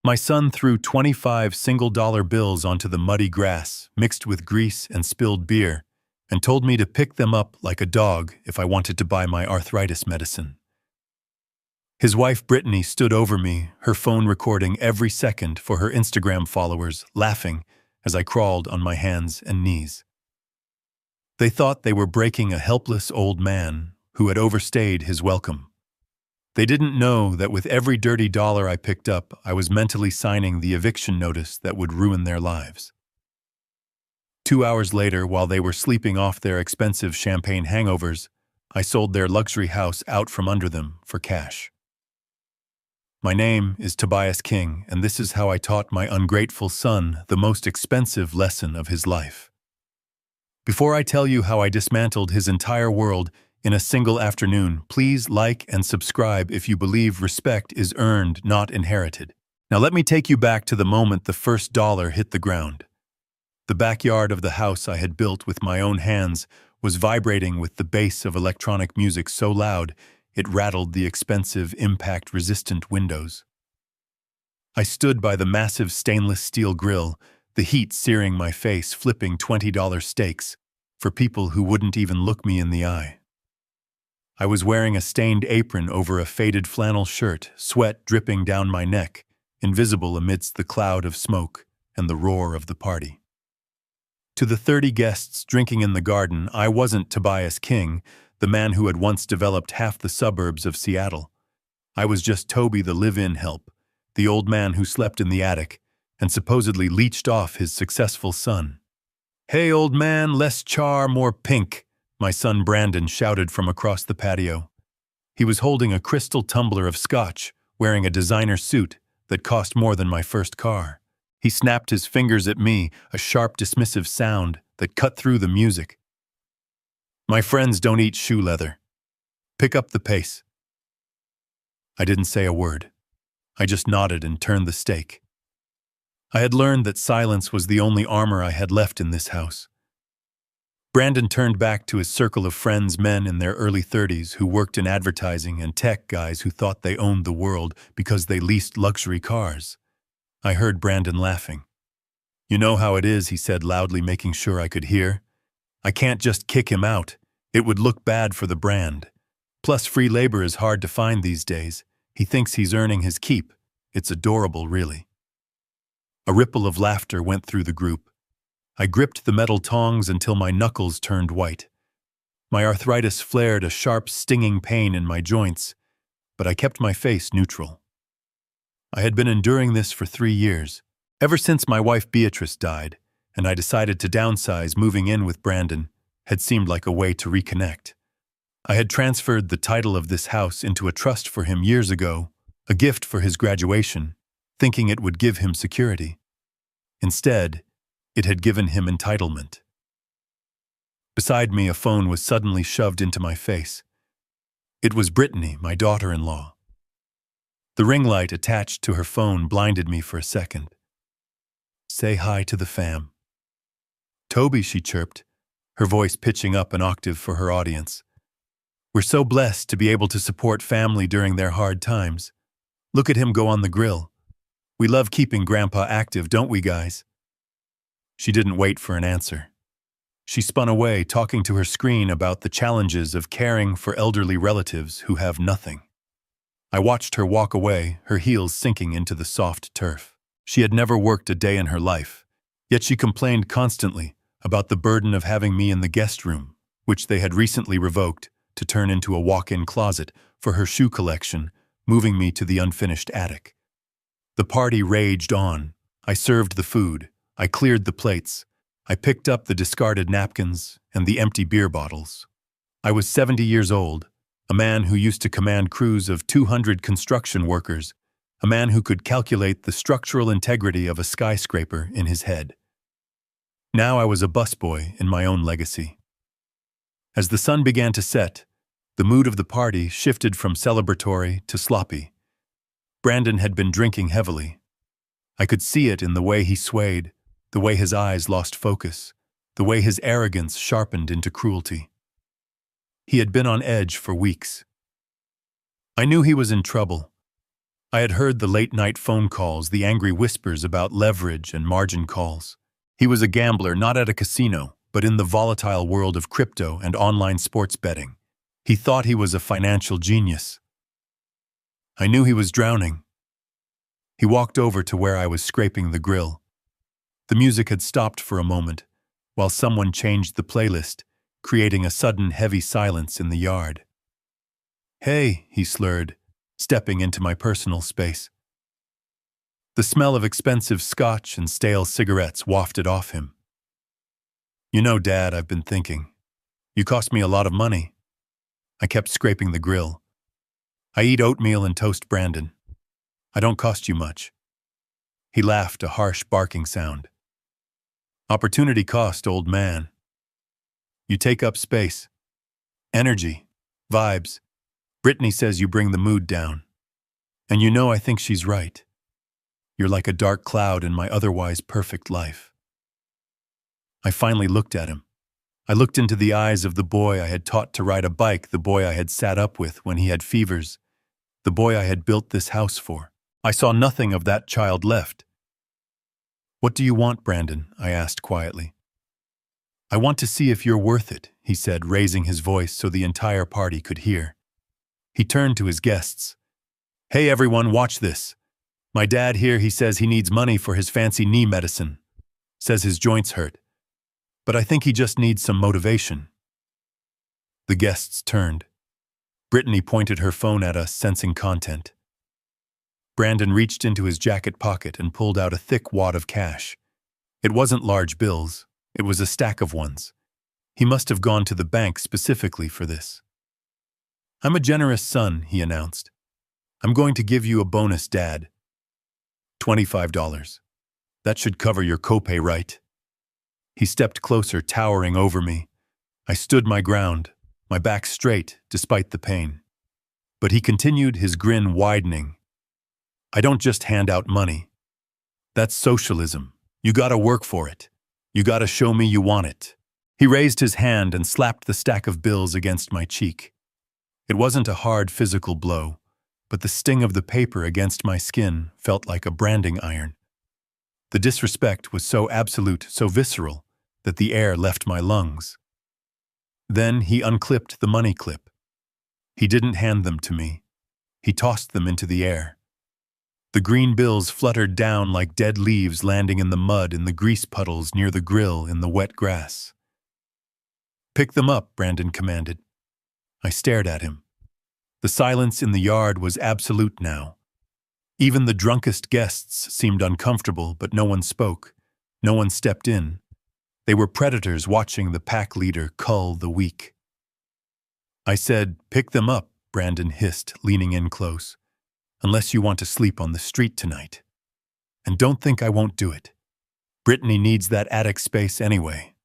My son threw 25 single-dollar bills onto the muddy grass, mixed with grease and spilled beer, and told me to pick them up like a dog if I wanted to buy my arthritis medicine. His wife Brittany stood over me, her phone recording every second for her Instagram followers, laughing as I crawled on my hands and knees. They thought they were breaking a helpless old man who had overstayed his welcome. They didn't know that with every dirty dollar I picked up, I was mentally signing the eviction notice that would ruin their lives. 2 hours later, while they were sleeping off their expensive champagne hangovers, I sold their luxury house out from under them for cash. My name is Tobias King, and this is how I taught my ungrateful son the most expensive lesson of his life. Before I tell you how I dismantled his entire world in a single afternoon, please like and subscribe if you believe respect is earned, not inherited. Now let me take you back to the moment the first dollar hit the ground. The backyard of the house I had built with my own hands was vibrating with the bass of electronic music so loud it rattled the expensive, impact-resistant windows. I stood by the massive stainless steel grill, the heat searing my face, flipping $20 steaks for people who wouldn't even look me in the eye. I was wearing a stained apron over a faded flannel shirt, sweat dripping down my neck, invisible amidst the cloud of smoke and the roar of the party. To the 30 guests drinking in the garden, I wasn't Tobias King, the man who had once developed half the suburbs of Seattle. I was just Toby, the live-in help, the old man who slept in the attic and supposedly leached off his successful son. "Hey, old man, less char, more pink," my son Brandon shouted from across the patio. He was holding a crystal tumbler of scotch, wearing a designer suit that cost more than my first car. He snapped his fingers at me, a sharp, dismissive sound that cut through the music. "My friends don't eat shoe leather. Pick up the pace." I didn't say a word. I just nodded and turned the steak. I had learned that silence was the only armor I had left in this house. Brandon turned back to his circle of friends, men in their early 30s who worked in advertising, and tech guys who thought they owned the world because they leased luxury cars. I heard Brandon laughing. "You know how it is," he said loudly, making sure I could hear. "I can't just kick him out. It would look bad for the brand. Plus, free labor is hard to find these days. He thinks he's earning his keep. It's adorable, really." A ripple of laughter went through the group. I gripped the metal tongs until my knuckles turned white. My arthritis flared a sharp, stinging pain in my joints, but I kept my face neutral. I had been enduring this for 3 years, ever since my wife Beatrice died, and I decided to downsize. Moving in with Brandon had seemed like a way to reconnect. I had transferred the title of this house into a trust for him years ago, a gift for his graduation, thinking it would give him security. Instead, it had given him entitlement. Beside me, a phone was suddenly shoved into my face. It was Brittany, my daughter-in-law. The ring light attached to her phone blinded me for a second. "Say hi to the fam." "Toby," she chirped, her voice pitching up an octave for her audience. "We're so blessed to be able to support family during their hard times. Look at him go on the grill. We love keeping Grandpa active, don't we, guys?" She didn't wait for an answer. She spun away, talking to her screen about the challenges of caring for elderly relatives who have nothing. I watched her walk away, her heels sinking into the soft turf. She had never worked a day in her life, yet she complained constantly about the burden of having me in the guest room, which they had recently revoked to turn into a walk-in closet for her shoe collection, moving me to the unfinished attic. The party raged on. I served the food. I cleared the plates. I picked up the discarded napkins and the empty beer bottles. I was 70 years old, a man who used to command crews of 200 construction workers, a man who could calculate the structural integrity of a skyscraper in his head. Now I was a busboy in my own legacy. As the sun began to set, the mood of the party shifted from celebratory to sloppy. Brandon had been drinking heavily. I could see it in the way he swayed, the way his eyes lost focus, the way his arrogance sharpened into cruelty. He had been on edge for weeks. I knew he was in trouble. I had heard the late-night phone calls, the angry whispers about leverage and margin calls. He was a gambler, not at a casino, but in the volatile world of crypto and online sports betting. He thought he was a financial genius. I knew he was drowning. He walked over to where I was scraping the grill. The music had stopped for a moment, while someone changed the playlist, creating a sudden heavy silence in the yard. "Hey," he slurred, stepping into my personal space. The smell of expensive scotch and stale cigarettes wafted off him. "You know, Dad, I've been thinking. You cost me a lot of money." I kept scraping the grill. "I eat oatmeal and toast, Brandon. I don't cost you much." He laughed, a harsh barking sound. "Opportunity cost, old man. You take up space. Energy. Vibes. Brittany says you bring the mood down. And you know I think she's right. You're like a dark cloud in my otherwise perfect life." I finally looked at him. I looked into the eyes of the boy I had taught to ride a bike, the boy I had sat up with when he had fevers, the boy I had built this house for. I saw nothing of that child left. "What do you want, Brandon?" I asked quietly. "I want to see if you're worth it," he said, raising his voice so the entire party could hear. He turned to his guests. "Hey everyone, watch this. My dad here, he says he needs money for his fancy knee medicine. Says his joints hurt. But I think he just needs some motivation." The guests turned. Brittany pointed her phone at us, sensing content. Brandon reached into his jacket pocket and pulled out a thick wad of cash. It wasn't large bills, it was a stack of ones. He must have gone to the bank specifically for this. "I'm a generous son," he announced. "I'm going to give you a bonus, Dad. $25. That should cover your copay, right?" He stepped closer, towering over me. I stood my ground, my back straight, despite the pain. But he continued, his grin widening. "I don't just hand out money. That's socialism. You gotta work for it. You gotta show me you want it." He raised his hand and slapped the stack of bills against my cheek. It wasn't a hard physical blow, but the sting of the paper against my skin felt like a branding iron. The disrespect was so absolute, so visceral, that the air left my lungs. Then he unclipped the money clip. He didn't hand them to me. He tossed them into the air. The green bills fluttered down like dead leaves landing in the mud, in the grease puddles near the grill, in the wet grass. "Pick them up," Brandon commanded. I stared at him. The silence in the yard was absolute now. Even the drunkest guests seemed uncomfortable, but no one spoke. No one stepped in. They were predators watching the pack leader cull the weak. I said, "Pick them up," Brandon hissed, leaning in close. "Unless you want to sleep on the street tonight. And don't think I won't do it. Brittany needs that attic space anyway."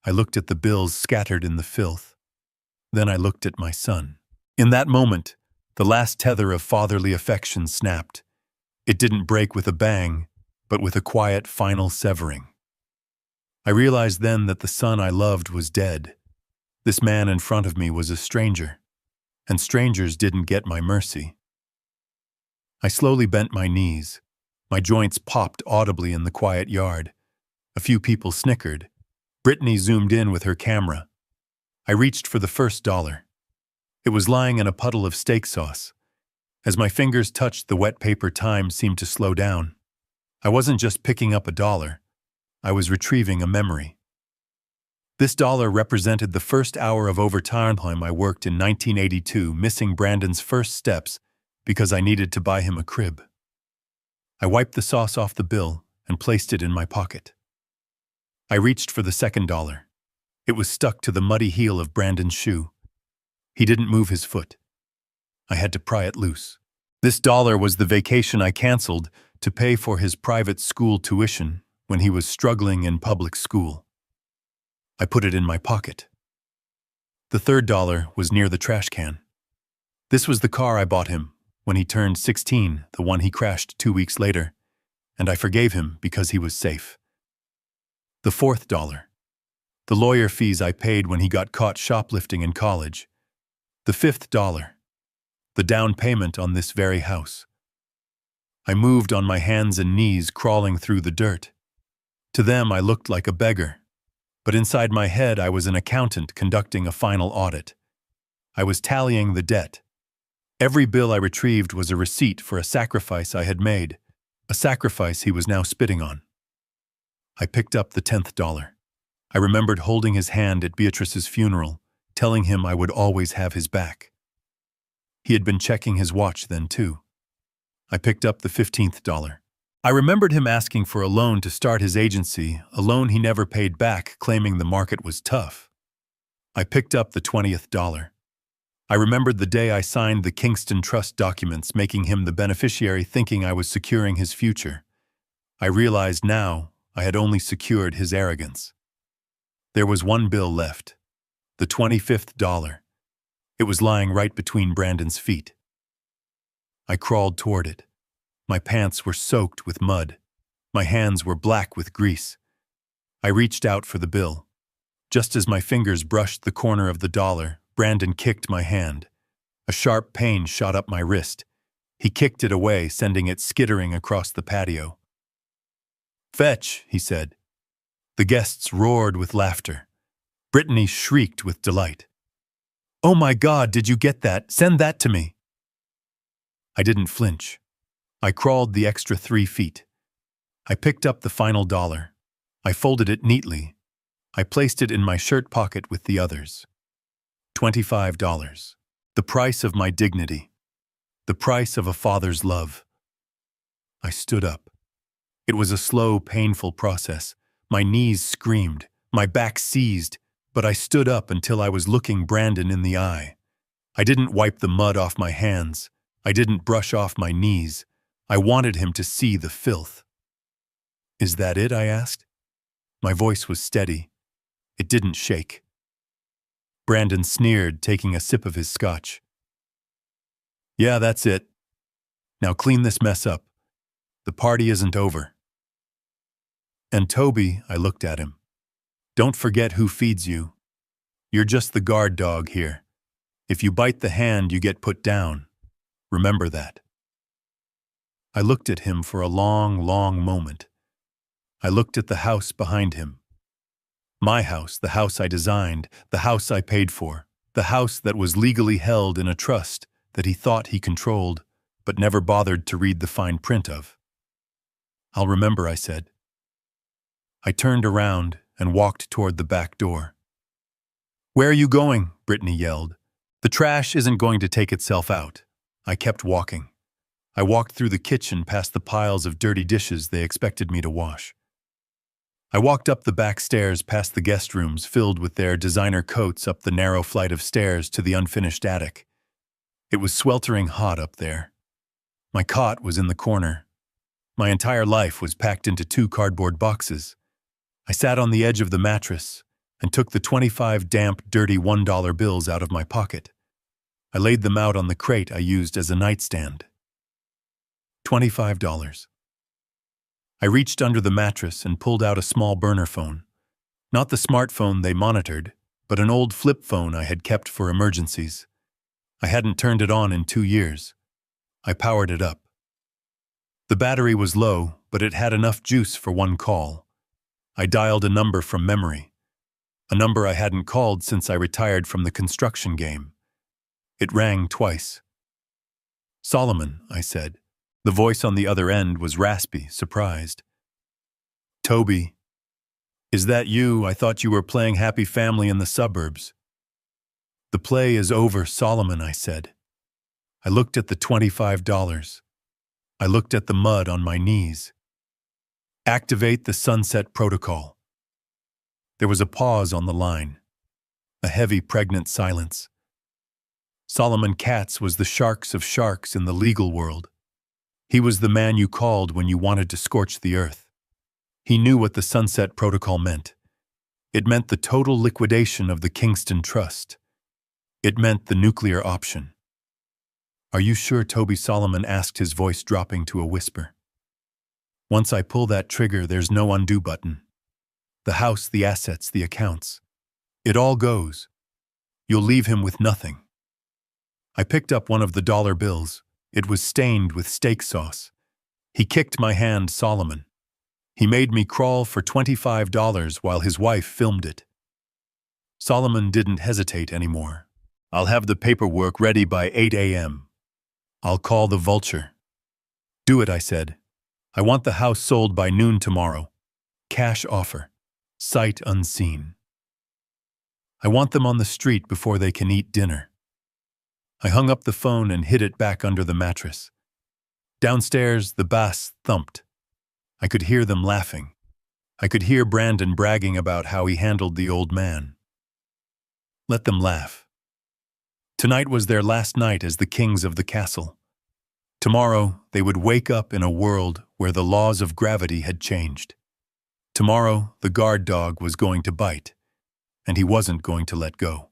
I looked at the bills scattered in the filth. Then I looked at my son. In that moment, the last tether of fatherly affection snapped. It didn't break with a bang, but with a quiet final severing. I realized then that the son I loved was dead. This man in front of me was a stranger, and strangers didn't get my mercy. I slowly bent my knees. My joints popped audibly in the quiet yard. A few people snickered. Brittany zoomed in with her camera. I reached for the first dollar. It was lying in a puddle of steak sauce. As my fingers touched the wet paper, time seemed to slow down. I wasn't just picking up a dollar. I was retrieving a memory. This dollar represented the first hour of overtime I worked in 1982, missing Brandon's first steps because I needed to buy him a crib. I wiped the sauce off the bill and placed it in my pocket. I reached for the second dollar. It was stuck to the muddy heel of Brandon's shoe. He didn't move his foot. I had to pry it loose. This dollar was the vacation I canceled to pay for his private school tuition when he was struggling in public school. I put it in my pocket. The third dollar was near the trash can. This was the car I bought him when he turned 16, the one he crashed 2 weeks later, and I forgave him because he was safe. The fourth dollar. The lawyer fees I paid when he got caught shoplifting in college. The fifth dollar. The down payment on this very house. I moved on my hands and knees, crawling through the dirt. To them, I looked like a beggar. But inside my head, I was an accountant conducting a final audit. I was tallying the debt. Every bill I retrieved was a receipt for a sacrifice I had made, a sacrifice he was now spitting on. I picked up the $10th. I remembered holding his hand at Beatrice's funeral, telling him I would always have his back. He had been checking his watch then, too. I picked up the $15th. I remembered him asking for a loan to start his agency, a loan he never paid back, claiming the market was tough. I picked up the $20th. I remembered the day I signed the Kingston Trust documents, making him the beneficiary, thinking I was securing his future. I realized now I had only secured his arrogance. There was one bill left, the $25th. It was lying right between Brandon's feet. I crawled toward it. My pants were soaked with mud. My hands were black with grease. I reached out for the bill. Just as my fingers brushed the corner of the dollar, Brandon kicked my hand. A sharp pain shot up my wrist. He kicked it away, sending it skittering across the patio. "Fetch," he said. The guests roared with laughter. Brittany shrieked with delight. "Oh my God, did you get that? Send that to me." I didn't flinch. I crawled the extra 3 feet. I picked up the final dollar. I folded it neatly. I placed it in my shirt pocket with the others. $25. The price of my dignity. The price of a father's love. I stood up. It was a slow, painful process. My knees screamed, my back seized, but I stood up until I was looking Brandon in the eye. I didn't wipe the mud off my hands. I didn't brush off my knees. I wanted him to see the filth. "Is that it?" I asked. My voice was steady. It didn't shake. Brandon sneered, taking a sip of his scotch. "Yeah, that's it. Now clean this mess up. The party isn't over." "And Toby," I looked at him, "don't forget who feeds you. You're just the guard dog here. If you bite the hand, you get put down. Remember that." I looked at him for a long, long moment. I looked at the house behind him. My house, the house I designed, the house I paid for, the house that was legally held in a trust that he thought he controlled, but never bothered to read the fine print of. "I'll remember," I said. I turned around and walked toward the back door. "Where are you going?" Brittany yelled. "The trash isn't going to take itself out." I kept walking. I walked through the kitchen past the piles of dirty dishes they expected me to wash. I walked up the back stairs past the guest rooms filled with their designer coats, up the narrow flight of stairs to the unfinished attic. It was sweltering hot up there. My cot was in the corner. My entire life was packed into 2 cardboard boxes. I sat on the edge of the mattress and took the 25 damp, dirty $1 bills out of my pocket. I laid them out on the crate I used as a nightstand. $25. I reached under the mattress and pulled out a small burner phone. Not the smartphone they monitored, but an old flip phone I had kept for emergencies. I hadn't turned it on in 2 years. I powered it up. The battery was low, but it had enough juice for 1 call. I dialed a number from memory, a number I hadn't called since I retired from the construction game. It rang twice. "Solomon," I said. The voice on the other end was raspy, surprised. "Toby, is that you? I thought you were playing Happy Family in the suburbs." "The play is over, Solomon," I said. I looked at the $25. I looked at the mud on my knees. "Activate the Sunset Protocol." There was a pause on the line, a heavy, pregnant silence. Solomon Katz was the sharks of sharks in the legal world. He was the man you called when you wanted to scorch the earth. He knew what the Sunset Protocol meant. It meant the total liquidation of the Kingston Trust. It meant the nuclear option. "Are you sure?" Toby Solomon asked, his voice dropping to a whisper. "Once I pull that trigger, there's no undo button. The house, the assets, the accounts. It all goes. You'll leave him with nothing." I picked up one of the dollar bills. It was stained with steak sauce. He kicked my hand, Solomon. He made me crawl for $25 while his wife filmed it. Solomon didn't hesitate anymore. I'll have the paperwork ready by 8 a.m. I'll call the Vulture. Do it, I said. I want the house sold by noon tomorrow. Cash offer. Sight unseen. I want them on the street before they can eat dinner. I hung up the phone and hid it back under the mattress. Downstairs, the bass thumped. I could hear them laughing. I could hear Brandon bragging about how he handled the old man. Let them laugh. Tonight was their last night as the kings of the castle. Tomorrow, they would wake up in a world where the laws of gravity had changed. Tomorrow, the guard dog was going to bite, and he wasn't going to let go.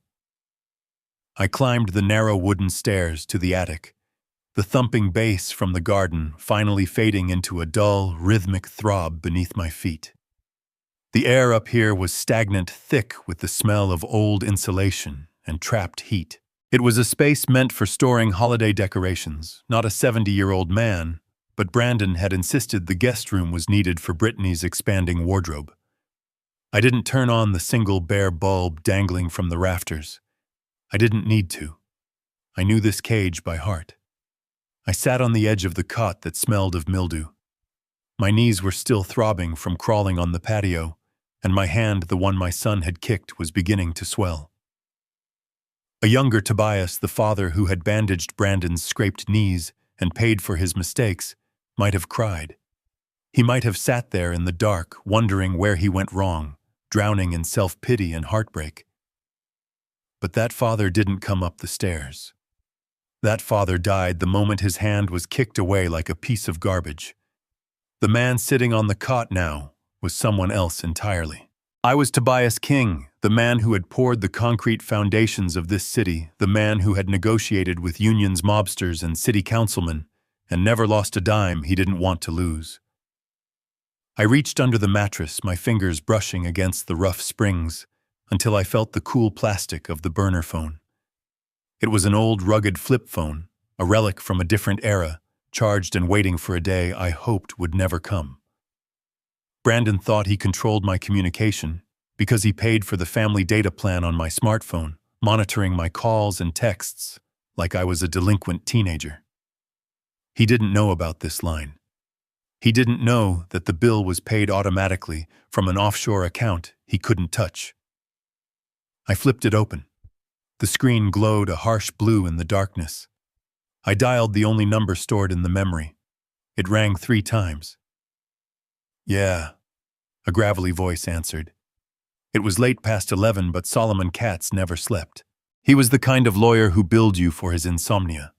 I climbed the narrow wooden stairs to the attic, the thumping bass from the garden finally fading into a dull, rhythmic throb beneath my feet. The air up here was stagnant, thick with the smell of old insulation and trapped heat. It was a space meant for storing holiday decorations, not a 70-year-old man, but Brandon had insisted the guest room was needed for Brittany's expanding wardrobe. I didn't turn on the single bare bulb dangling from the rafters. I didn't need to. I knew this cage by heart. I sat on the edge of the cot that smelled of mildew. My knees were still throbbing from crawling on the patio, and my hand, the one my son had kicked, was beginning to swell. A younger Tobias, the father who had bandaged Brandon's scraped knees and paid for his mistakes, might have cried. He might have sat there in the dark, wondering where he went wrong, drowning in self-pity and heartbreak. But that father didn't come up the stairs. That father died the moment his hand was kicked away like a piece of garbage. The man sitting on the cot now was someone else entirely. I was Tobias King, the man who had poured the concrete foundations of this city, the man who had negotiated with unions, mobsters, and city councilmen, and never lost a dime he didn't want to lose. I reached under the mattress, my fingers brushing against the rough springs, until I felt the cool plastic of the burner phone. It was an old, rugged flip phone, a relic from a different era, charged and waiting for a day I hoped would never come. Brandon thought he controlled my communication because he paid for the family data plan on my smartphone, monitoring my calls and texts like I was a delinquent teenager. He didn't know about this line. He didn't know that the bill was paid automatically from an offshore account he couldn't touch. I flipped it open. The screen glowed a harsh blue in the darkness. I dialed the only number stored in the memory. It rang 3 times. "Yeah," a gravelly voice answered. It was late past 11, but Solomon Katz never slept. He was the kind of lawyer who billed you for his insomnia.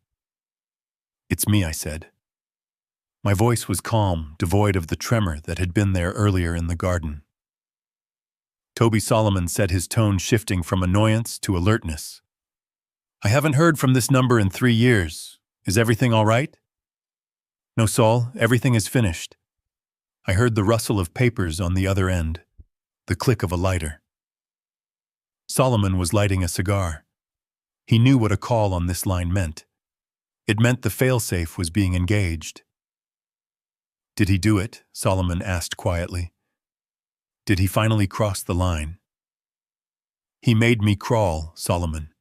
"It's me," I said. My voice was calm, devoid of the tremor that had been there earlier in the garden. Toby Solomon said, his tone shifting from annoyance to alertness. "I haven't heard from this number in 3 years. Is everything all right?" "No, Saul, everything is finished." I heard the rustle of papers on the other end, the click of a lighter. Solomon was lighting a cigar. He knew what a call on this line meant. It meant the failsafe was being engaged. "Did he do it?" Solomon asked quietly. "Did he finally cross the line?" "He made me crawl, Solomon.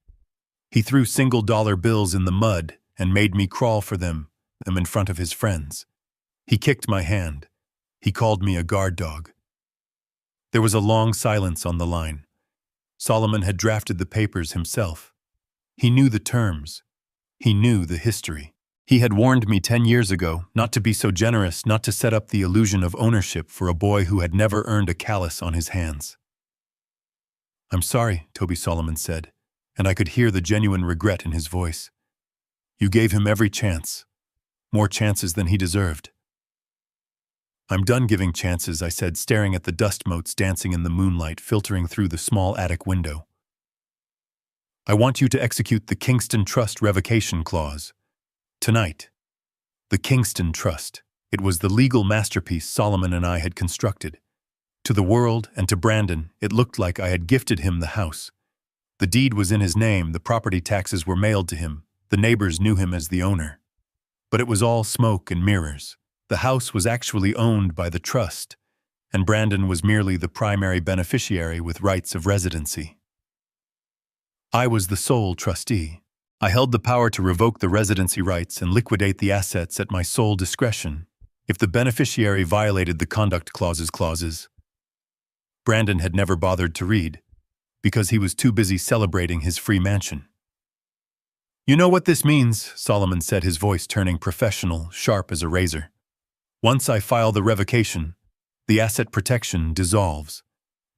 He threw single-dollar bills in the mud and made me crawl for them in front of his friends. He kicked my hand. He called me a guard dog." There was a long silence on the line. Solomon had drafted the papers himself. He knew the terms. He knew the history. He had warned me 10 years ago not to be so generous, not to set up the illusion of ownership for a boy who had never earned a callus on his hands. "I'm sorry," Toby Solomon said, and I could hear the genuine regret in his voice. "You gave him every chance, more chances than he deserved." "I'm done giving chances," I said, staring at the dust motes dancing in the moonlight filtering through the small attic window. "I want you to execute the Kingston Trust revocation clause. Tonight." The Kingston Trust. It was the legal masterpiece Solomon and I had constructed. To the world and to Brandon, it looked like I had gifted him the house. The deed was in his name, the property taxes were mailed to him, the neighbors knew him as the owner. But it was all smoke and mirrors. The house was actually owned by the trust, and Brandon was merely the primary beneficiary with rights of residency. I was the sole trustee. I held the power to revoke the residency rights and liquidate the assets at my sole discretion if the beneficiary violated the conduct clauses. Brandon had never bothered to read, because he was too busy celebrating his free mansion. "You know what this means," Solomon said, his voice turning professional, sharp as a razor. "Once I file the revocation, the asset protection dissolves.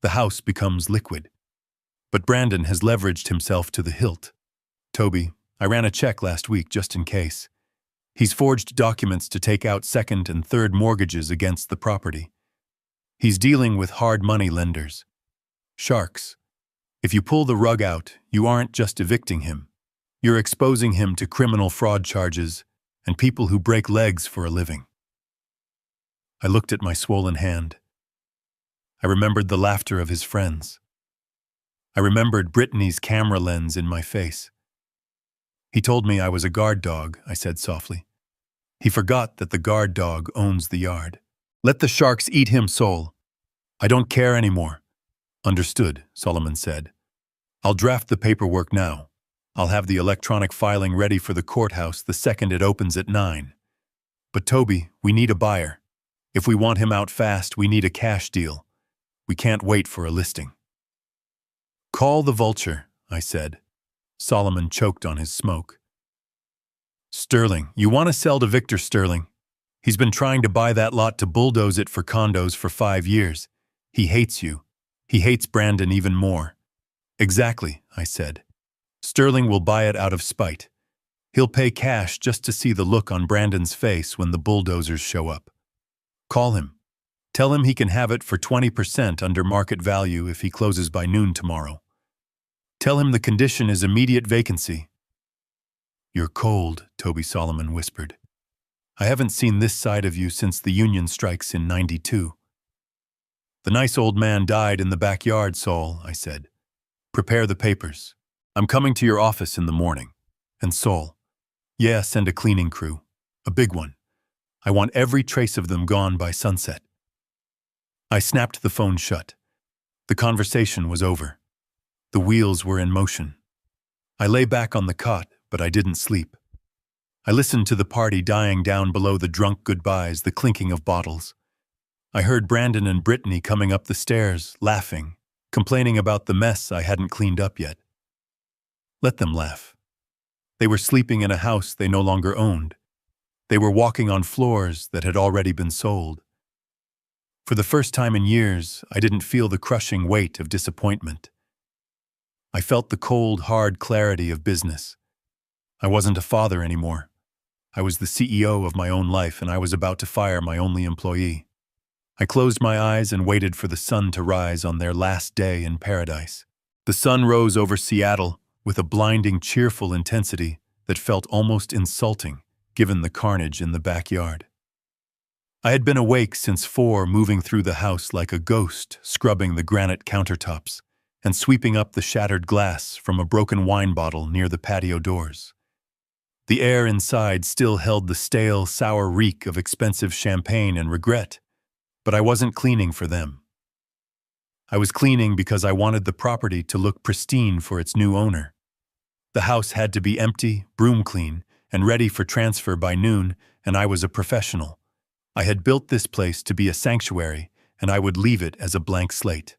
The house becomes liquid. But Brandon has leveraged himself to the hilt. Toby, I ran a check last week just in case. He's forged documents to take out second and third mortgages against the property. He's dealing with hard money lenders. Sharks. If you pull the rug out, you aren't just evicting him. You're exposing him to criminal fraud charges and people who break legs for a living." I looked at my swollen hand. I remembered the laughter of his friends. I remembered Brittany's camera lens in my face. "He told me I was a guard dog," I said softly. "He forgot that the guard dog owns the yard. Let the sharks eat him, Sol. I don't care anymore." "Understood," Solomon said. "I'll draft the paperwork now. I'll have the electronic filing ready for the courthouse the second it opens at 9. But Toby, we need a buyer. If we want him out fast, we need a cash deal. We can't wait for a listing." "Call the Vulture," I said. Solomon choked on his smoke. "Sterling, you want to sell to Victor Sterling? He's been trying to buy that lot to bulldoze it for condos for 5 years. He hates you. He hates Brandon even more." "Exactly," I said. "Sterling will buy it out of spite. He'll pay cash just to see the look on Brandon's face when the bulldozers show up. Call him. Tell him he can have it for 20% under market value if he closes by noon tomorrow. Tell him the condition is immediate vacancy." "You're cold," Toby Solomon whispered. "I haven't seen this side of you since the union strikes in 92. "The nice old man died in the backyard, Sol," I said. "Prepare the papers. I'm coming to your office in the morning. And Sol, yeah, send a cleaning crew. A big one. I want every trace of them gone by sunset." I snapped the phone shut. The conversation was over. The wheels were in motion. I lay back on the cot, but I didn't sleep. I listened to the party dying down below, the drunk goodbyes, the clinking of bottles. I heard Brandon and Brittany coming up the stairs, laughing, complaining about the mess I hadn't cleaned up yet. Let them laugh. They were sleeping in a house they no longer owned. They were walking on floors that had already been sold. For the first time in years, I didn't feel the crushing weight of disappointment. I felt the cold, hard clarity of business. I wasn't a father anymore. I was the CEO of my own life, and I was about to fire my only employee. I closed my eyes and waited for the sun to rise on their last day in paradise. The sun rose over Seattle with a blinding, cheerful intensity that felt almost insulting, given the carnage in the backyard. I had been awake since 4, moving through the house like a ghost, scrubbing the granite countertops and sweeping up the shattered glass from a broken wine bottle near the patio doors. The air inside still held the stale, sour reek of expensive champagne and regret, but I wasn't cleaning for them. I was cleaning because I wanted the property to look pristine for its new owner. The house had to be empty, broom clean, and ready for transfer by noon, and I was a professional. I had built this place to be a sanctuary, and I would leave it as a blank slate.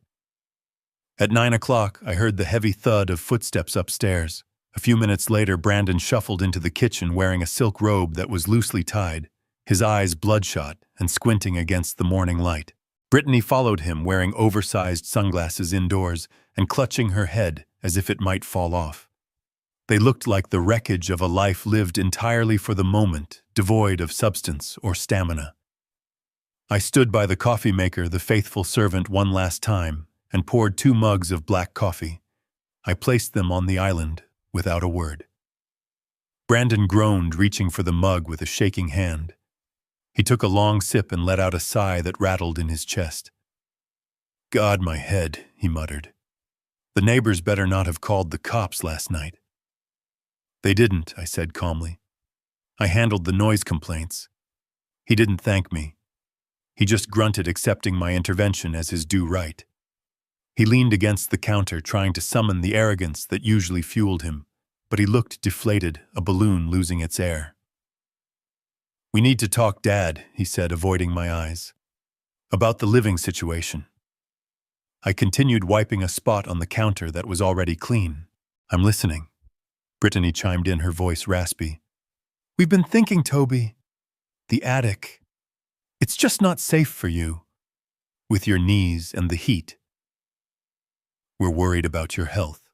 At 9 o'clock, I heard the heavy thud of footsteps upstairs. A few minutes later, Brandon shuffled into the kitchen wearing a silk robe that was loosely tied, his eyes bloodshot and squinting against the morning light. Brittany followed him, wearing oversized sunglasses indoors and clutching her head as if it might fall off. They looked like the wreckage of a life lived entirely for the moment, devoid of substance or stamina. I stood by the coffee maker, the faithful servant, one last time, and poured 2 mugs of black coffee. I placed them on the island without a word. Brandon groaned, reaching for the mug with a shaking hand. He took a long sip and let out a sigh that rattled in his chest. "God, my head," he muttered. "The neighbors better not have called the cops last night." "They didn't," I said calmly. "I handled the noise complaints. He didn't thank me. He just grunted, accepting my intervention as his due right. He leaned against the counter, trying to summon the arrogance that usually fueled him, but he looked deflated, a balloon losing its air. "We need to talk, Dad," he said, avoiding my eyes. "About the living situation." I continued, wiping a spot on the counter that was already clean. "I'm listening." Brittany chimed in, her voice raspy. "We've been thinking, Toby. The attic. It's just not safe for you. With your knees and the heat. We're worried about your health."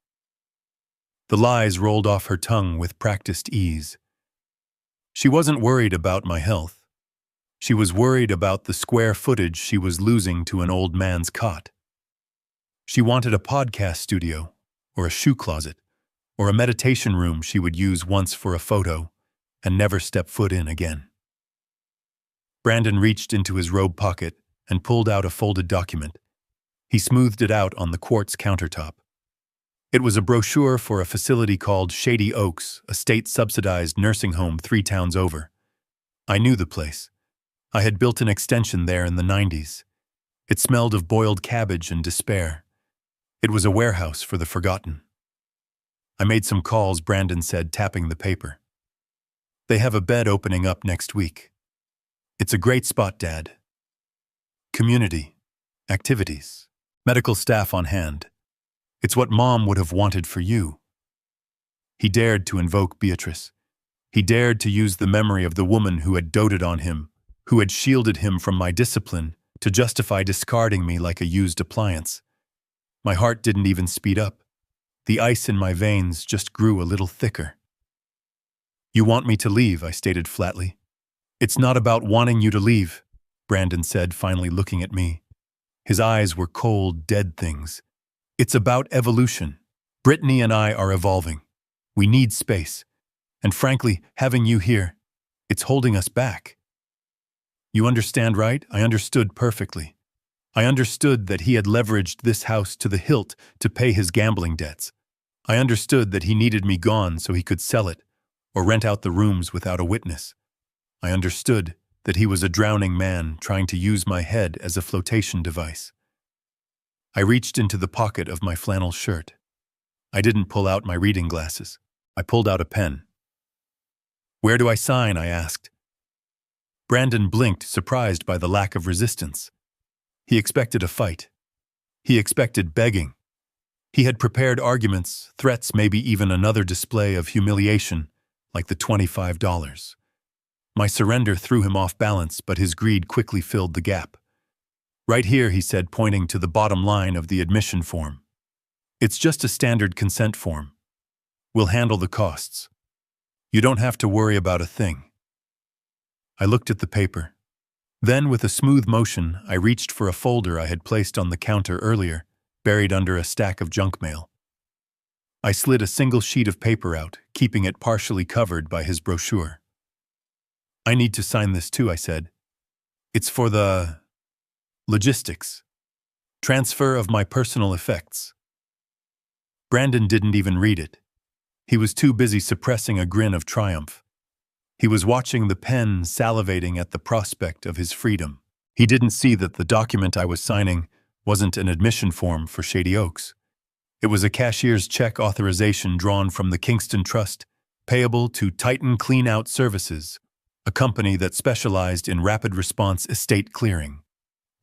The lies rolled off her tongue with practiced ease. She wasn't worried about my health. She was worried about the square footage she was losing to an old man's cot. She wanted a podcast studio, or a shoe closet, or a meditation room she would use once for a photo and never step foot in again. Brandon reached into his robe pocket and pulled out a folded document. He smoothed it out on the quartz countertop. It was a brochure for a facility called Shady Oaks, a state-subsidized nursing home 3 towns over. I knew the place. I had built an extension there in the 90s. It smelled of boiled cabbage and despair. It was a warehouse for the forgotten. "I made some calls," Brandon said, tapping the paper. "They have a bed opening up next week. It's a great spot, Dad. Community, activities, medical staff on hand. It's what Mom would have wanted for you." He dared to invoke Beatrice. He dared to use the memory of the woman who had doted on him, who had shielded him from my discipline, to justify discarding me like a used appliance. My heart didn't even speed up. The ice in my veins just grew a little thicker. "You want me to leave," I stated flatly. "It's not about wanting you to leave," Brandon said, finally looking at me. His eyes were cold, dead things. "It's about evolution. Brittany and I are evolving. We need space. And frankly, having you here, it's holding us back." "You understand, right?" I understood perfectly. I understood that he had leveraged this house to the hilt to pay his gambling debts. I understood that he needed me gone so he could sell it, or rent out the rooms without a witness. I understood that he was a drowning man trying to use my head as a flotation device. I reached into the pocket of my flannel shirt. I didn't pull out my reading glasses. I pulled out a pen. "Where do I sign?" I asked. Brandon blinked, surprised by the lack of resistance. He expected a fight. He expected begging. He had prepared arguments, threats, maybe even another display of humiliation, like the $25. My surrender threw him off balance, but his greed quickly filled the gap. "Right here," he said, pointing to the bottom line of the admission form. "It's just a standard consent form. We'll handle the costs. You don't have to worry about a thing." I looked at the paper. Then, with a smooth motion, I reached for a folder I had placed on the counter earlier, buried under a stack of junk mail. I slid a single sheet of paper out, keeping it partially covered by his brochure. "I need to sign this too," I said. "It's for the logistics. Transfer of my personal effects." Brandon didn't even read it. He was too busy suppressing a grin of triumph. He was watching the pen, salivating at the prospect of his freedom. He didn't see that the document I was signing wasn't an admission form for Shady Oaks. It was a cashier's check authorization drawn from the Kingston Trust, payable to Titan Clean-Out Services, a company that specialized in rapid response estate clearing.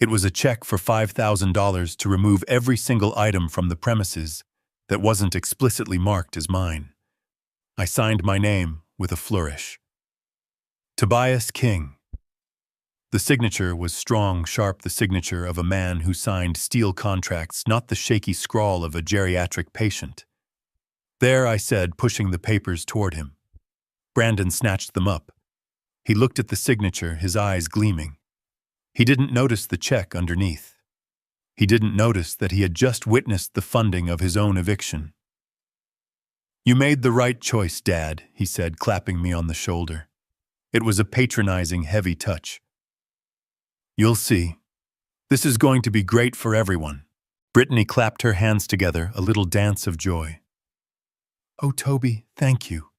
It was a check for $5,000 to remove every single item from the premises that wasn't explicitly marked as mine. I signed my name with a flourish. Tobias King. The signature was strong, sharp, the signature of a man who signed steel contracts, not the shaky scrawl of a geriatric patient. "There," I said, pushing the papers toward him. Brandon snatched them up. He looked at the signature, his eyes gleaming. He didn't notice the check underneath. He didn't notice that he had just witnessed the funding of his own eviction. "You made the right choice, Dad," he said, clapping me on the shoulder. It was a patronizing, heavy touch. "You'll see. This is going to be great for everyone." Brittany clapped her hands together, a little dance of joy. "Oh, Toby, thank you.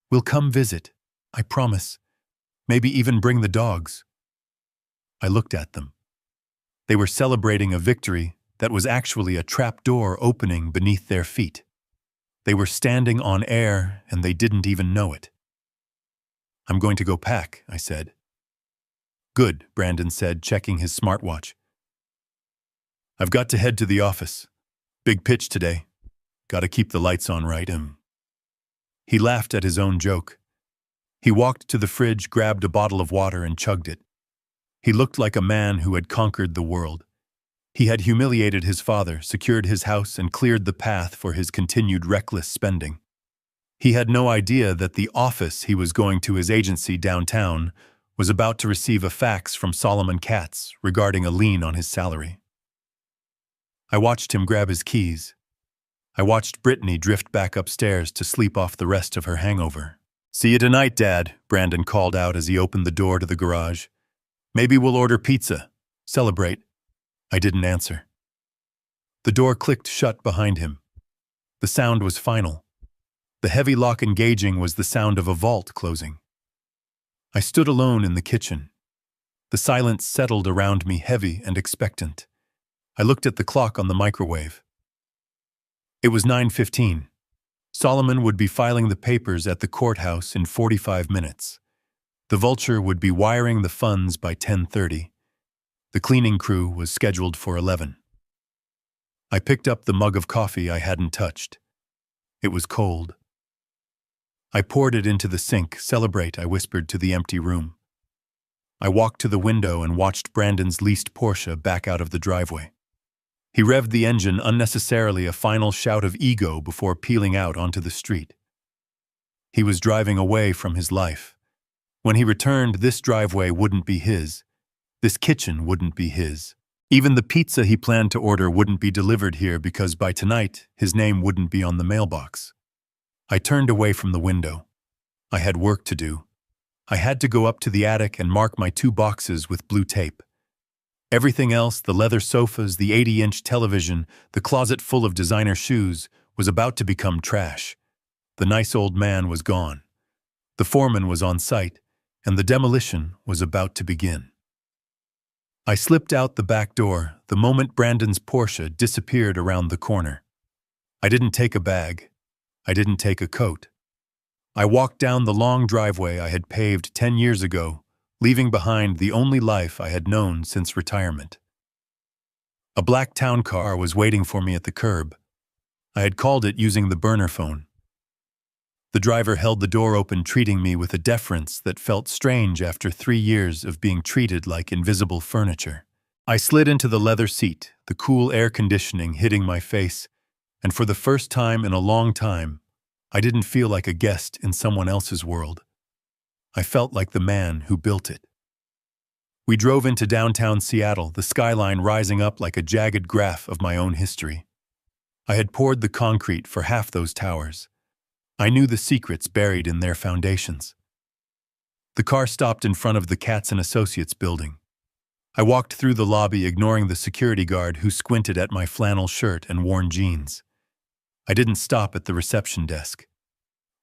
We'll come visit. I promise. Maybe even bring the dogs. I looked at them. They were celebrating a victory that was actually a trapdoor opening beneath their feet. They were standing on air and they didn't even know it. I'm going to go pack, I said. Good, Brandon said, checking his smartwatch. I've got to head to the office. Big pitch today. Gotta keep the lights on right. He laughed at his own joke. He walked to the fridge, grabbed a bottle of water and chugged it. He looked like a man who had conquered the world. He had humiliated his father, secured his house, and cleared the path for his continued reckless spending. He had no idea that the office he was going to, his agency downtown, was about to receive a fax from Solomon Katz regarding a lien on his salary. I watched him grab his keys. I watched Brittany drift back upstairs to sleep off the rest of her hangover. See you tonight, Dad, Brandon called out as he opened the door to the garage. Maybe we'll order pizza. Celebrate. I didn't answer. The door clicked shut behind him. The sound was final. The heavy lock engaging was the sound of a vault closing. I stood alone in the kitchen. The silence settled around me, heavy and expectant. I looked at the clock on the microwave. It was 9:15. Solomon would be filing the papers at the courthouse in 45 minutes. The Vulture would be wiring the funds by 10:30. The cleaning crew was scheduled for 11. I picked up the mug of coffee I hadn't touched. It was cold. I poured it into the sink. Celebrate, I whispered to the empty room. I walked to the window and watched Brandon's leased Porsche back out of the driveway. He revved the engine unnecessarily, a final shout of ego before peeling out onto the street. He was driving away from his life. When he returned, this driveway wouldn't be his. This kitchen wouldn't be his. Even the pizza he planned to order wouldn't be delivered here because by tonight, his name wouldn't be on the mailbox. I turned away from the window. I had work to do. I had to go up to the attic and mark my 2 boxes with blue tape. Everything else, the leather sofas, the 80-inch television, the closet full of designer shoes, was about to become trash. The nice old man was gone. The foreman was on site, and the demolition was about to begin. I slipped out the back door the moment Brandon's Porsche disappeared around the corner. I didn't take a bag. I didn't take a coat. I walked down the long driveway I had paved 10 years ago, leaving behind the only life I had known since retirement. A black town car was waiting for me at the curb. I had called it using the burner phone. The driver held the door open, treating me with a deference that felt strange after 3 years of being treated like invisible furniture. I slid into the leather seat, the cool air conditioning hitting my face, and for the first time in a long time, I didn't feel like a guest in someone else's world. I felt like the man who built it. We drove into downtown Seattle, the skyline rising up like a jagged graph of my own history. I had poured the concrete for half those towers. I knew the secrets buried in their foundations. The car stopped in front of the Katz & Associates building. I walked through the lobby, ignoring the security guard who squinted at my flannel shirt and worn jeans. I didn't stop at the reception desk.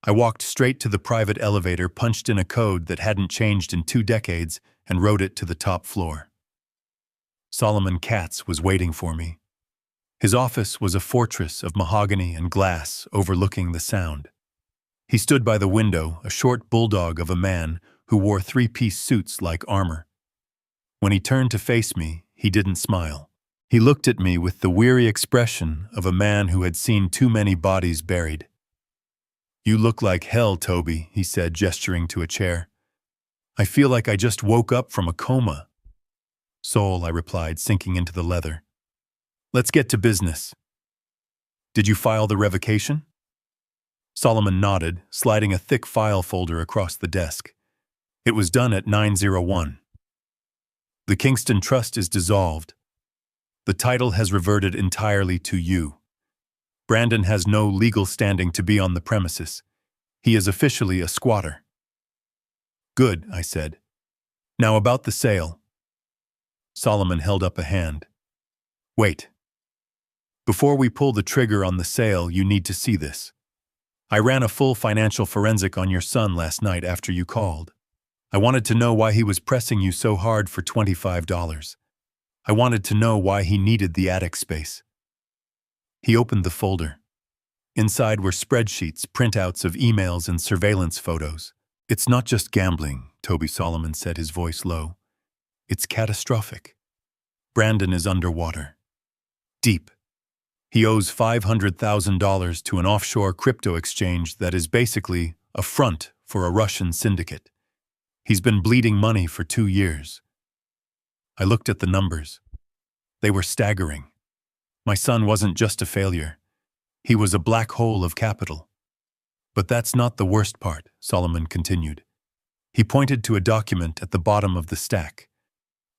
I walked straight to the private elevator, punched in a code that hadn't changed in 2 decades, and rode it to the top floor. Solomon Katz was waiting for me. His office was a fortress of mahogany and glass overlooking the Sound. He stood by the window, a short bulldog of a man who wore 3-piece suits like armor. When he turned to face me, he didn't smile. He looked at me with the weary expression of a man who had seen too many bodies buried. "You look like hell, Toby," he said, gesturing to a chair. "I feel like I just woke up from a coma." "Soul," I replied, sinking into the leather. "Let's get to business. Did you file the revocation?" Solomon nodded, sliding a thick file folder across the desk. "It was done at 9:01. The Kingston Trust is dissolved. The title has reverted entirely to you. Brandon has no legal standing to be on the premises. He is officially a squatter." "Good," I said. "Now about the sale." Solomon held up a hand. "Wait. Before we pull the trigger on the sale, you need to see this. I ran a full financial forensic on your son last night after you called. I wanted to know why he was pressing you so hard for $25. I wanted to know why he needed the attic space. He opened the folder. Inside were spreadsheets, printouts of emails and surveillance photos. It's not just gambling, Toby Solomon said, his voice low. It's catastrophic. Brandon is underwater. Deep. He owes $500,000 to an offshore crypto exchange that is basically a front for a Russian syndicate. He's been bleeding money for 2 years. I looked at the numbers. They were staggering. My son wasn't just a failure. He was a black hole of capital. But that's not the worst part, Solomon continued. He pointed to a document at the bottom of the stack.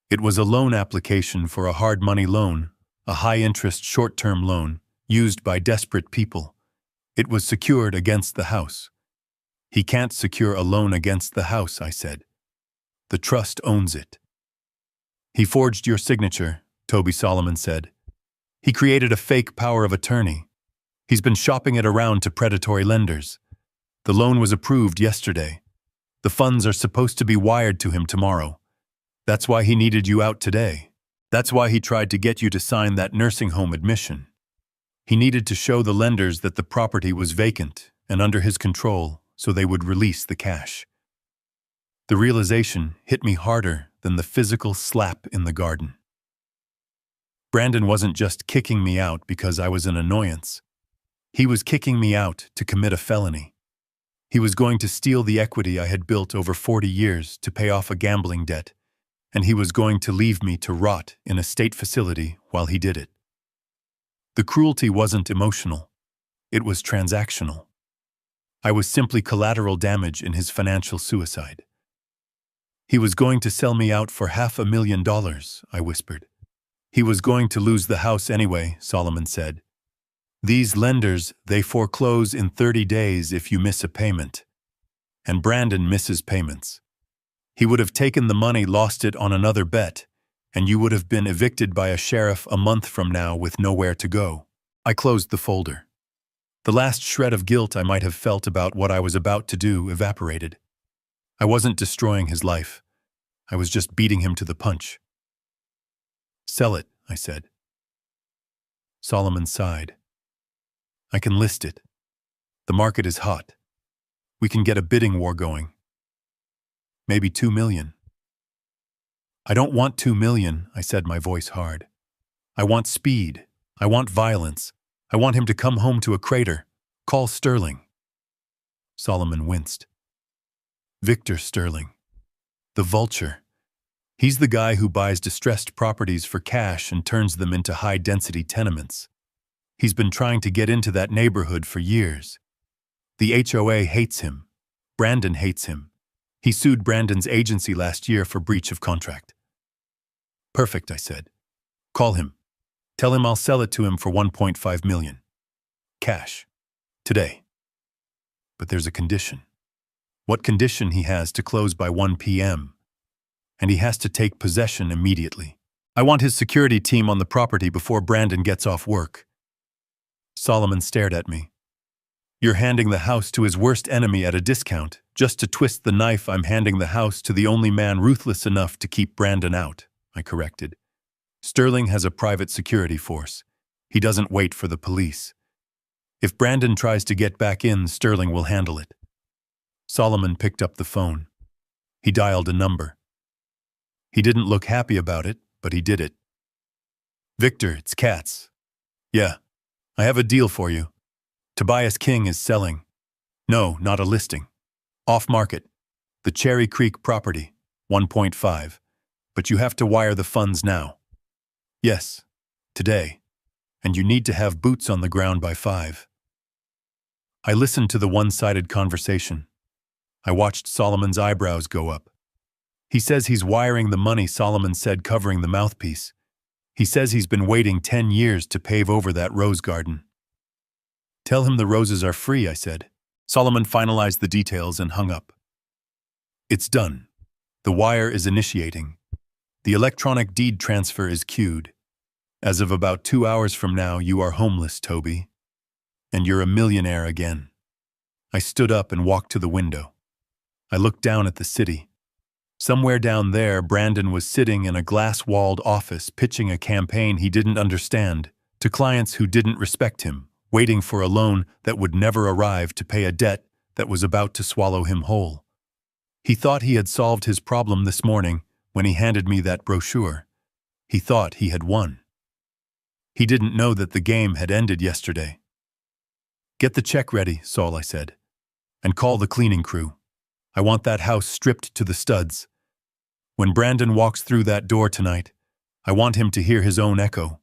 It was a loan application for a hard money loan, a high-interest short-term loan used by desperate people. It was secured against the house. He can't secure a loan against the house, I said. The trust owns it. He forged your signature, Toby Solomon said. He created a fake power of attorney. He's been shopping it around to predatory lenders. The loan was approved yesterday. The funds are supposed to be wired to him tomorrow. That's why he needed you out today. That's why he tried to get you to sign that nursing home admission. He needed to show the lenders that the property was vacant and under his control so they would release the cash. The realization hit me harder than the physical slap in the garden. Brandon wasn't just kicking me out because I was an annoyance. He was kicking me out to commit a felony. He was going to steal the equity I had built over 40 years to pay off a gambling debt, and he was going to leave me to rot in a state facility while he did it. The cruelty wasn't emotional. It was transactional. I was simply collateral damage in his financial suicide. He was going to sell me out for $500,000, I whispered. He was going to lose the house anyway, Solomon said. These lenders, they foreclose in 30 days if you miss a payment. And Brandon misses payments. He would have taken the money, lost it on another bet, and you would have been evicted by a sheriff a month from now with nowhere to go. I closed the folder. The last shred of guilt I might have felt about what I was about to do evaporated. I wasn't destroying his life. I was just beating him to the punch. Sell it, I said. Solomon sighed. I can list it. The market is hot. We can get a bidding war going. Maybe $2 million. I don't want $2 million, I said, my voice hard. I want speed. I want violence. I want him to come home to a crater. Call Sterling. Solomon winced. Victor Sterling. The vulture. He's the guy who buys distressed properties for cash and turns them into high-density tenements. He's been trying to get into that neighborhood for years. The HOA hates him. Brandon hates him. He sued Brandon's agency last year for breach of contract. Perfect, I said. Call him. Tell him I'll sell it to him for $1.5 million. Cash. Today. But there's a condition. What condition? He has to close by 1 p.m. And he has to take possession immediately. I want his security team on the property before Brandon gets off work. Solomon stared at me. You're handing the house to his worst enemy at a discount, just to twist the knife. I'm handing the house to the only man ruthless enough to keep Brandon out, I corrected. Sterling has a private security force. He doesn't wait for the police. If Brandon tries to get back in, Sterling will handle it. Solomon picked up the phone. He dialed a number. He didn't look happy about it, but he did it. Victor, it's Katz. Yeah, I have a deal for you. Tobias King is selling. No, not a listing. Off market. The Cherry Creek property, 1.5. But you have to wire the funds now. Yes, today. And you need to have boots on the ground by 5. I listened to the one-sided conversation. I watched Solomon's eyebrows go up. He says he's wiring the money, Solomon said, covering the mouthpiece. He says he's been waiting 10 years to pave over that rose garden. Tell him the roses are free, I said. Solomon finalized the details and hung up. It's done. The wire is initiating. The electronic deed transfer is queued. As of about 2 hours from now, you are homeless, Toby. And you're a millionaire again. I stood up and walked to the window. I looked down at the city. Somewhere down there, Brandon was sitting in a glass-walled office pitching a campaign he didn't understand to clients who didn't respect him, waiting for a loan that would never arrive to pay a debt that was about to swallow him whole. He thought he had solved his problem this morning when he handed me that brochure. He thought he had won. He didn't know that the game had ended yesterday. "Get the check ready," Saul, I said, "and call the cleaning crew. I want that house stripped to the studs. When Brandon walks through that door tonight, I want him to hear his own echo.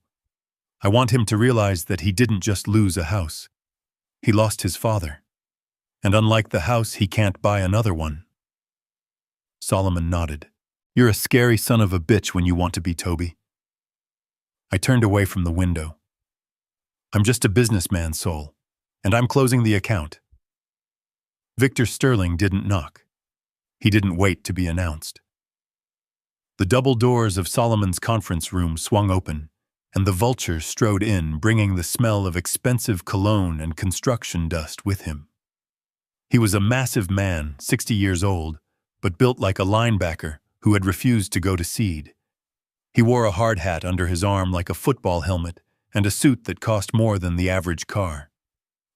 I want him to realize that he didn't just lose a house. He lost his father. And unlike the house, he can't buy another one." Solomon nodded. "You're a scary son of a bitch when you want to be, Toby." I turned away from the window. "I'm just a businessman, Saul, and I'm closing the account." Victor Sterling didn't knock. He didn't wait to be announced. The double doors of Solomon's conference room swung open, and the vulture strode in, bringing the smell of expensive cologne and construction dust with him. He was a massive man, 60 years old, but built like a linebacker who had refused to go to seed. He wore a hard hat under his arm like a football helmet and a suit that cost more than the average car.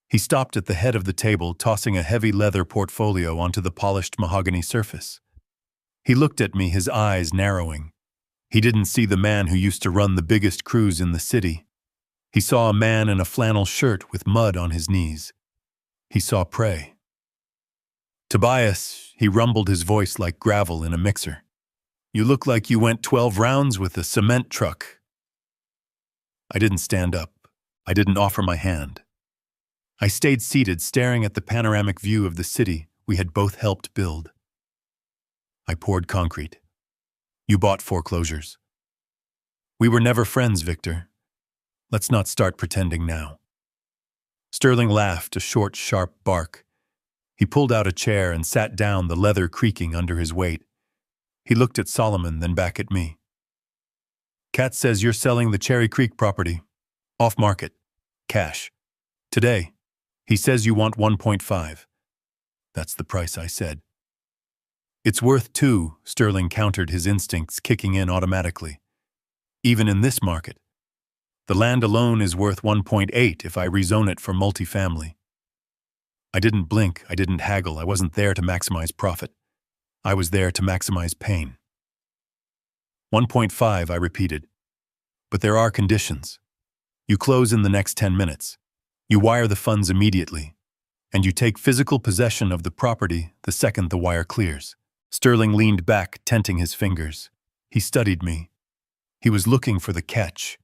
He stopped at the head of the table, tossing a heavy leather portfolio onto the polished mahogany surface. He looked at me, his eyes narrowing. He didn't see the man who used to run the biggest cruise in the city. He saw a man in a flannel shirt with mud on his knees. He saw prey. "Tobias," he rumbled, his voice like gravel in a mixer. "You look like you went 12 rounds with a cement truck." I didn't stand up. I didn't offer my hand. I stayed seated, staring at the panoramic view of the city we had both helped build. I poured concrete. "You bought foreclosures." "We were never friends, Victor. Let's not start pretending now." Sterling laughed, a short, sharp bark. He pulled out a chair and sat down, the leather creaking under his weight. He looked at Solomon, then back at me. "Kat says you're selling the Cherry Creek property. Off market. Cash. Today. He says you want 1.5. "That's the price," I said. "It's worth 2, Sterling countered, his instincts kicking in automatically. "Even in this market. The land alone is worth 1.8 if I rezone it for multifamily." I didn't blink, I didn't haggle, I wasn't there to maximize profit. I was there to maximize pain. 1.5, I repeated. "But there are conditions. You close in the next 10 minutes. You wire the funds immediately. And you take physical possession of the property the second the wire clears." Sterling leaned back, tenting his fingers. He studied me. He was looking for the catch.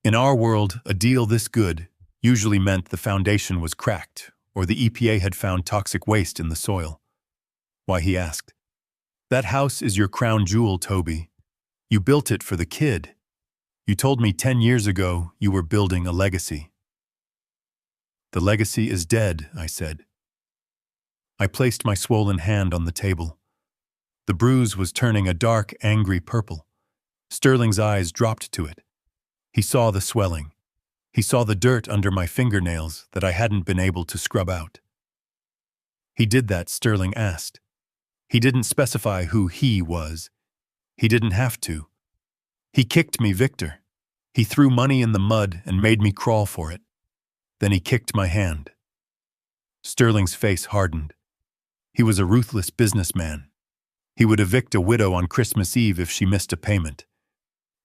In our world, a deal this good usually meant the foundation was cracked, or the EPA had found toxic waste in the soil. "Why?" he asked. "That house is your crown jewel, Toby. You built it for the kid. You told me 10 years ago you were building a legacy." "The legacy is dead," I said. I placed my swollen hand on the table. The bruise was turning a dark, angry purple. Sterling's eyes dropped to it. He saw the swelling. He saw the dirt under my fingernails that I hadn't been able to scrub out. "He did that?" Sterling asked. He didn't specify who he was. He didn't have to. "He kicked me, Victor. He threw money in the mud and made me crawl for it. Then he kicked my hand." Sterling's face hardened. He was a ruthless businessman. He would evict a widow on Christmas Eve if she missed a payment.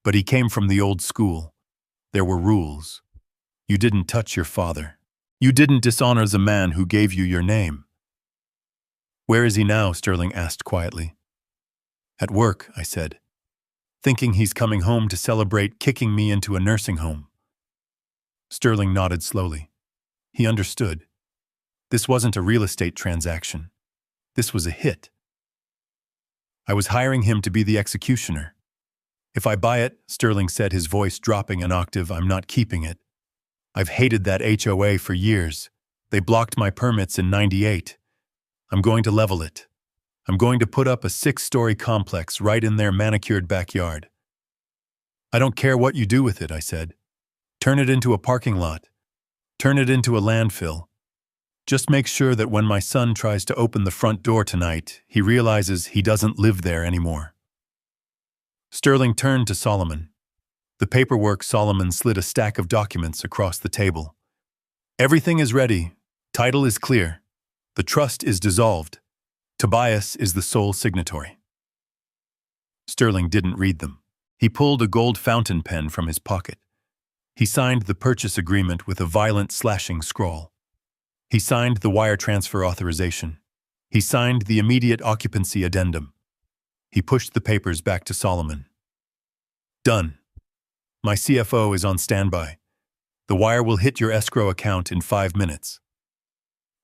But he came from the old school. There were rules. You didn't touch your father. You didn't dishonor the man who gave you your name. "Where is he now?" Sterling asked quietly. "At work," I said. "Thinking he's coming home to celebrate kicking me into a nursing home." Sterling nodded slowly. He understood. This wasn't a real estate transaction. This was a hit. I was hiring him to be the executioner. "If I buy it," Sterling said, his voice dropping an octave, "I'm not keeping it. I've hated that HOA for years. They blocked my permits in '98. I'm going to level it. I'm going to put up a 6-story complex right in their manicured backyard." "I don't care what you do with it," I said. "Turn it into a parking lot. Turn it into a landfill. Just make sure that when my son tries to open the front door tonight, he realizes he doesn't live there anymore." Sterling turned to Solomon. The paperwork. Solomon slid a stack of documents across the table. "Everything is ready. Title is clear. The trust is dissolved. Tobias is the sole signatory." Sterling didn't read them. He pulled a gold fountain pen from his pocket. He signed the purchase agreement with a violent slashing scrawl. He signed the wire transfer authorization. He signed the immediate occupancy addendum. He pushed the papers back to Solomon. "Done. My CFO is on standby. The wire will hit your escrow account in 5 minutes."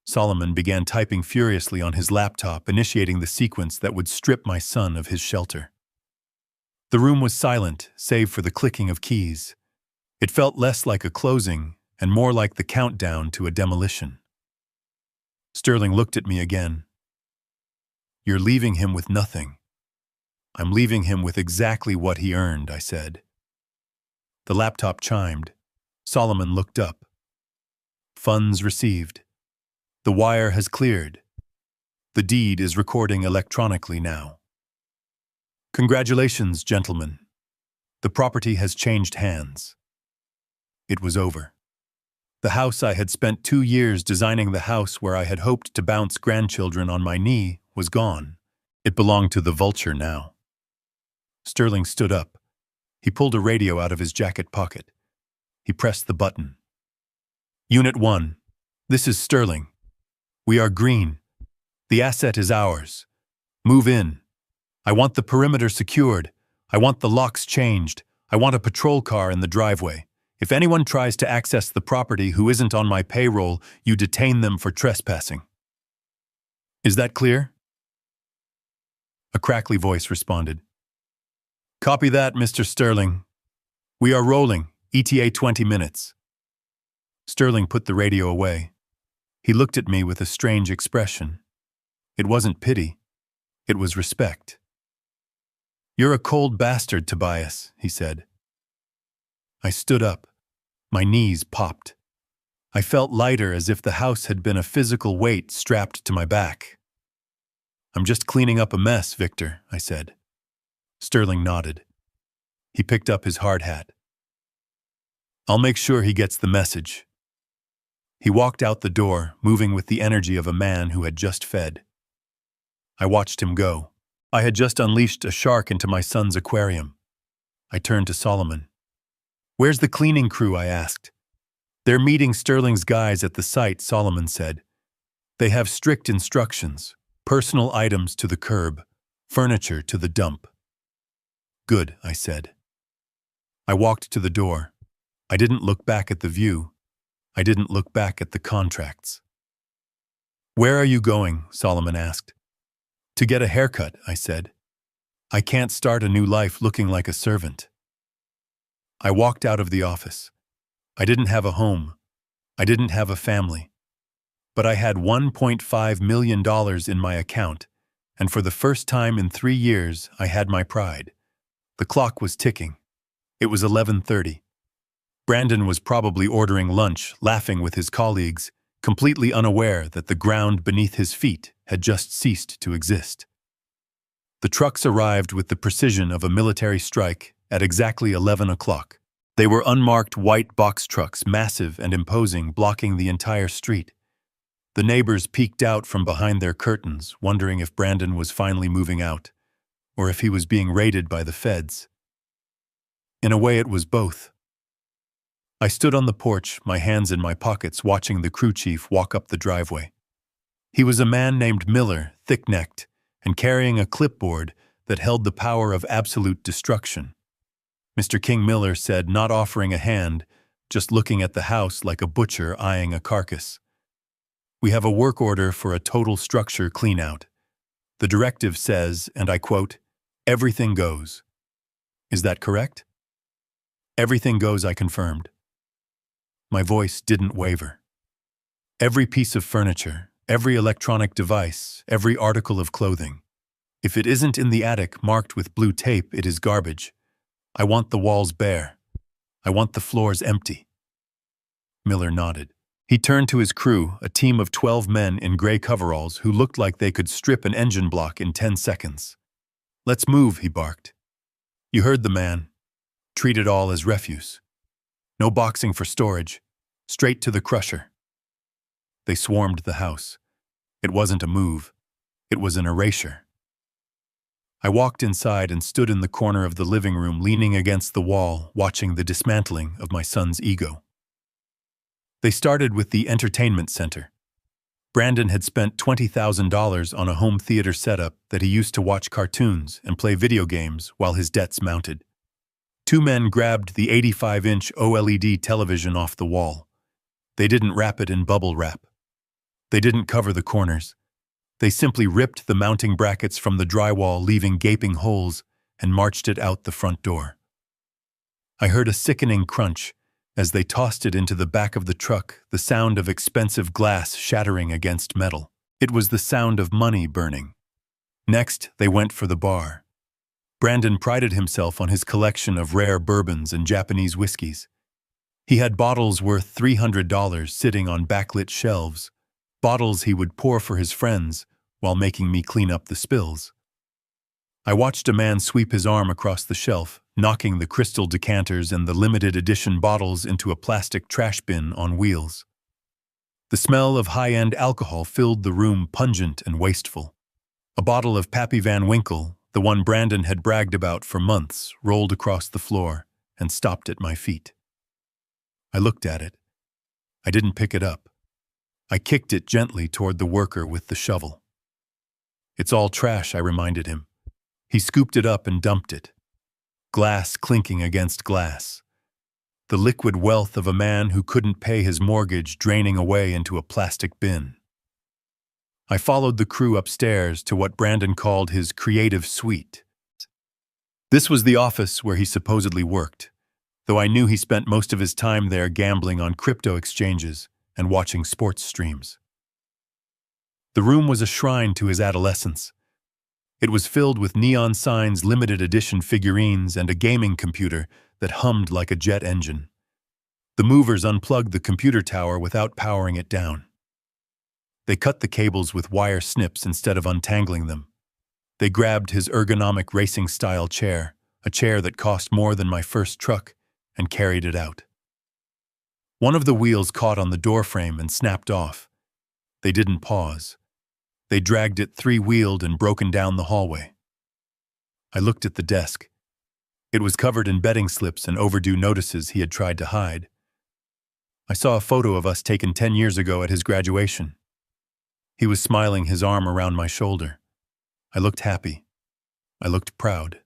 Solomon began typing furiously on his laptop, initiating the sequence that would strip my son of his shelter. The room was silent, save for the clicking of keys. It felt less like a closing and more like the countdown to a demolition. Sterling looked at me again. "You're leaving him with nothing." "I'm leaving him with exactly what he earned," I said. The laptop chimed. Solomon looked up. "Funds received. The wire has cleared. The deed is recording electronically now. Congratulations, gentlemen. The property has changed hands." It was over. The house I had spent 2 years designing, the house where I had hoped to bounce grandchildren on my knee, was gone. It belonged to the Vulture now. Sterling stood up. He pulled a radio out of his jacket pocket. He pressed the button. "Unit 1, this is Sterling. We are green. The asset is ours. Move in. I want the perimeter secured. I want the locks changed. I want a patrol car in the driveway. If anyone tries to access the property who isn't on my payroll, you detain them for trespassing." "Is that clear?" A crackly voice responded. "Copy that, Mr. Sterling. We are rolling. ETA 20 minutes. Sterling put the radio away. He looked at me with a strange expression. It wasn't pity. It was respect. "You're a cold bastard, Tobias," he said. I stood up. My knees popped. I felt lighter, as if the house had been a physical weight strapped to my back. "I'm just cleaning up a mess, Victor," I said. Sterling nodded. He picked up his hard hat. "I'll make sure he gets the message." He walked out the door, moving with the energy of a man who had just fed. I watched him go. I had just unleashed a shark into my son's aquarium. I turned to Solomon. "Where's the cleaning crew?" I asked. "They're meeting Sterling's guys at the site," Solomon said. "They have strict instructions. Personal items to the curb, furniture to the dump." "Good," I said. I walked to the door. I didn't look back at the view. I didn't look back at the contracts. "Where are you going?" Solomon asked. "To get a haircut," I said. "I can't start a new life looking like a servant." I walked out of the office. I didn't have a home. I didn't have a family. But I had $1.5 million in my account, and for the first time in 3 years, I had my pride. The clock was ticking. It was 11:30. Brandon was probably ordering lunch, laughing with his colleagues, completely unaware that the ground beneath his feet had just ceased to exist. The trucks arrived with the precision of a military strike at exactly 11 o'clock. They were unmarked white box trucks, massive and imposing, blocking the entire street. The neighbors peeked out from behind their curtains, wondering if Brandon was finally moving out, or if he was being raided by the feds. In a way, it was both. I stood on the porch, my hands in my pockets, watching the crew chief walk up the driveway. He was a man named Miller, thick-necked, and carrying a clipboard that held the power of absolute destruction. Mr. King Miller said, not offering a hand, just looking at the house like a butcher eyeing a carcass. "We have a work order for a total structure clean-out. The directive says, and I quote, 'Everything goes.' Is that correct?" "Everything goes," I confirmed. My voice didn't waver. "Every piece of furniture, every electronic device, every article of clothing. If it isn't in the attic marked with blue tape, it is garbage. I want the walls bare. I want the floors empty." Miller nodded. He turned to his crew, a team of 12 men in gray coveralls who looked like they could strip an engine block in 10 seconds. "Let's move," he barked. You heard the man. Treat it all as refuse. No boxing for storage. Straight to the crusher. They swarmed the house. It wasn't a move. It was an erasure. I walked inside and stood in the corner of the living room, leaning against the wall, watching the dismantling of my son's ego. They started with the entertainment center. Brandon had spent $20,000 on a home theater setup that he used to watch cartoons and play video games while his debts mounted. Two men grabbed the 85-inch OLED television off the wall. They didn't wrap it in bubble wrap. They didn't cover the corners. They simply ripped the mounting brackets from the drywall, leaving gaping holes, and marched it out the front door. I heard a sickening crunch as they tossed it into the back of the truck, the sound of expensive glass shattering against metal. It was the sound of money burning. Next, they went for the bar. Brandon prided himself on his collection of rare bourbons and Japanese whiskeys. He had bottles worth $300 sitting on backlit shelves, bottles he would pour for his friends while making me clean up the spills. I watched a man sweep his arm across the shelf, knocking the crystal decanters and the limited edition bottles into a plastic trash bin on wheels. The smell of high-end alcohol filled the room, pungent and wasteful. A bottle of Pappy Van Winkle, the one Brandon had bragged about for months, rolled across the floor and stopped at my feet. I looked at it. I didn't pick it up. I kicked it gently toward the worker with the shovel. "It's all trash," I reminded him. He scooped it up and dumped it. Glass clinking against glass. The liquid wealth of a man who couldn't pay his mortgage draining away into a plastic bin. I followed the crew upstairs to what Brandon called his creative suite. This was the office where he supposedly worked, though I knew he spent most of his time there gambling on crypto exchanges and watching sports streams. The room was a shrine to his adolescence. It was filled with neon signs, limited edition figurines, and a gaming computer that hummed like a jet engine. The movers unplugged the computer tower without powering it down. They cut the cables with wire snips instead of untangling them. They grabbed his ergonomic racing-style chair, a chair that cost more than my first truck, and carried it out. One of the wheels caught on the doorframe and snapped off. They didn't pause. They dragged it three-wheeled and broken down the hallway. I looked at the desk. It was covered in betting slips and overdue notices he had tried to hide. I saw a photo of us taken 10 years ago at his graduation. He was smiling, his arm around my shoulder. I looked happy. I looked proud.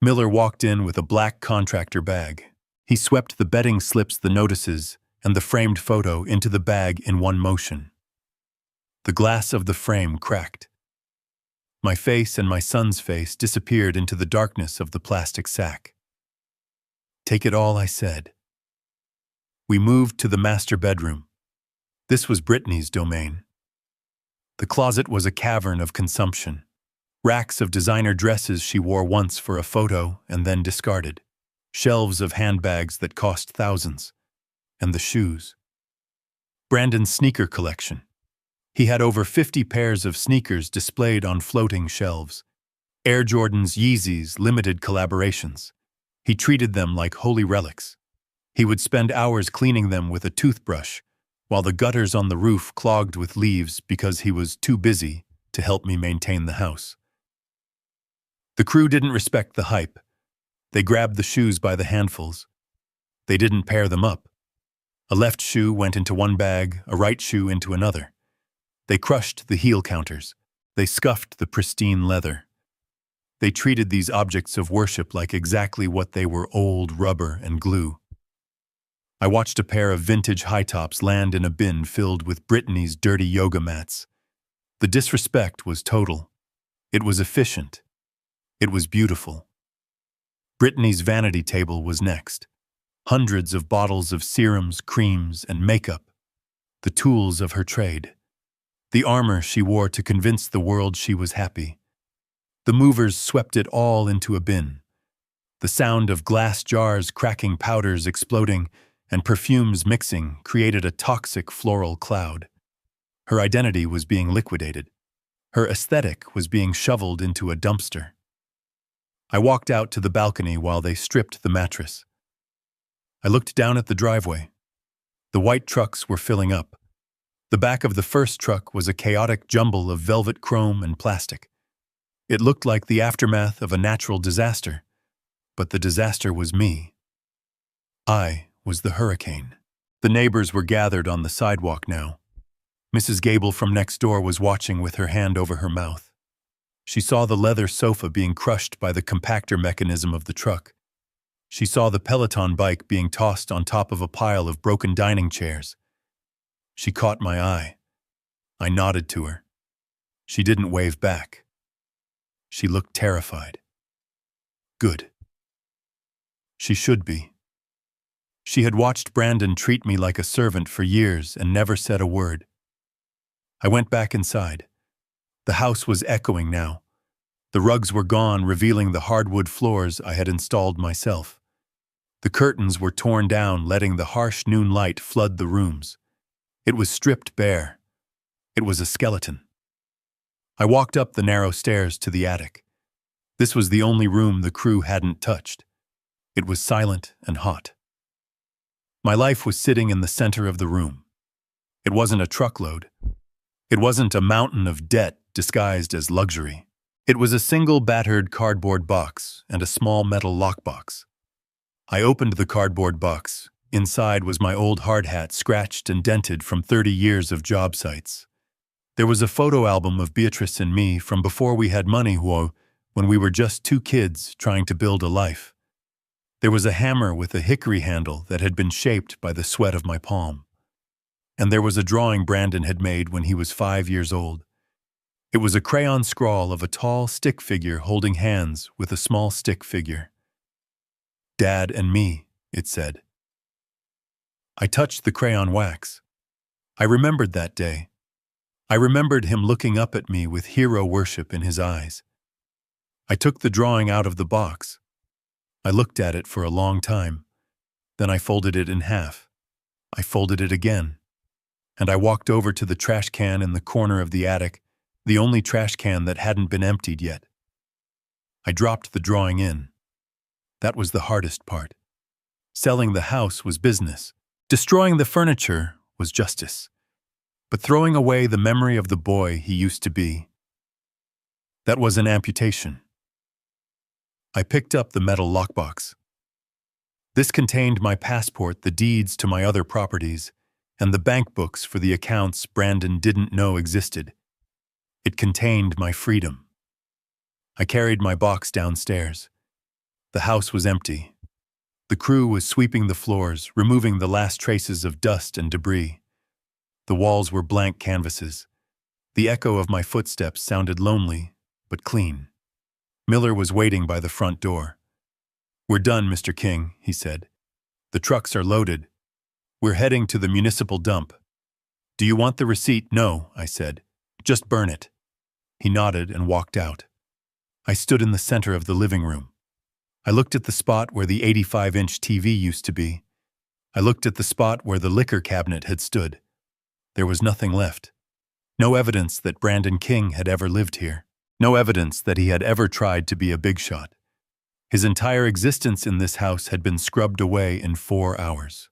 Miller walked in with a black contractor bag. He swept the betting slips, the notices, and the framed photo into the bag in one motion. The glass of the frame cracked. My face and my son's face disappeared into the darkness of the plastic sack. "Take it all," I said. We moved to the master bedroom. This was Brittany's domain. The closet was a cavern of consumption. Racks of designer dresses she wore once for a photo and then discarded. Shelves of handbags that cost thousands. And the shoes. Brandon's sneaker collection. He had over 50 pairs of sneakers displayed on floating shelves. Air Jordans, Yeezys, limited collaborations. He treated them like holy relics. He would spend hours cleaning them with a toothbrush, while the gutters on the roof clogged with leaves because he was too busy to help me maintain the house. The crew didn't respect the hype. They grabbed the shoes by the handfuls. They didn't pair them up. A left shoe went into one bag, a right shoe into another. They crushed the heel counters. They scuffed the pristine leather. They treated these objects of worship like exactly what they were: old rubber and glue. I watched a pair of vintage high tops land in a bin filled with Brittany's dirty yoga mats. The disrespect was total. It was efficient. It was beautiful. Brittany's vanity table was next. Hundreds of bottles of serums, creams, and makeup. The tools of her trade. The armor she wore to convince the world she was happy. The movers swept it all into a bin. The sound of glass jars cracking, powders exploding, and perfumes mixing created a toxic floral cloud. Her identity was being liquidated. Her aesthetic was being shoveled into a dumpster. I walked out to the balcony while they stripped the mattress. I looked down at the driveway. The white trucks were filling up. The back of the first truck was a chaotic jumble of velvet chrome and plastic. It looked like the aftermath of a natural disaster, but the disaster was me. I was the hurricane. The neighbors were gathered on the sidewalk now. Mrs. Gable from next door was watching with her hand over her mouth. She saw the leather sofa being crushed by the compactor mechanism of the truck. She saw the Peloton bike being tossed on top of a pile of broken dining chairs. She caught my eye. I nodded to her. She didn't wave back. She looked terrified. Good. She should be. She had watched Brandon treat me like a servant for years and never said a word. I went back inside. The house was echoing now. The rugs were gone, revealing the hardwood floors I had installed myself. The curtains were torn down, letting the harsh noon light flood the rooms. It was stripped bare. It was a skeleton. I walked up the narrow stairs to the attic. This was the only room the crew hadn't touched. It was silent and hot. My life was sitting in the center of the room. It wasn't a truckload. It wasn't a mountain of debt disguised as luxury. It was a single battered cardboard box and a small metal lockbox. I opened the cardboard box. Inside was my old hard hat, scratched and dented from 30 years of job sites. There was a photo album of Beatrice and me from before we had money, when we were just two kids trying to build a life. There was a hammer with a hickory handle that had been shaped by the sweat of my palm. And there was a drawing Brandon had made when he was 5 years old. It was a crayon scrawl of a tall stick figure holding hands with a small stick figure. Dad and me, it said. I touched the crayon wax. I remembered that day. I remembered him looking up at me with hero worship in his eyes. I took the drawing out of the box. I looked at it for a long time. Then I folded it in half. I folded it again. And I walked over to the trash can in the corner of the attic, the only trash can that hadn't been emptied yet. I dropped the drawing in. That was the hardest part. Selling the house was business. Destroying the furniture was justice. But throwing away the memory of the boy he used to be, that was an amputation. I picked up the metal lockbox. This contained my passport, the deeds to my other properties, and the bank books for the accounts Brandon didn't know existed. It contained my freedom. I carried my box downstairs. The house was empty. The crew was sweeping the floors, removing the last traces of dust and debris. The walls were blank canvases. The echo of my footsteps sounded lonely, but clean. Miller was waiting by the front door. "We're done, Mr. King," he said. "The trucks are loaded. We're heading to the municipal dump." "Do you want the receipt?" "No," I said. "Just burn it." He nodded and walked out. I stood in the center of the living room. I looked at the spot where the 85-inch TV used to be. I looked at the spot where the liquor cabinet had stood. There was nothing left. No evidence that Brandon King had ever lived here. No evidence that he had ever tried to be a big shot. His entire existence in this house had been scrubbed away in 4 hours.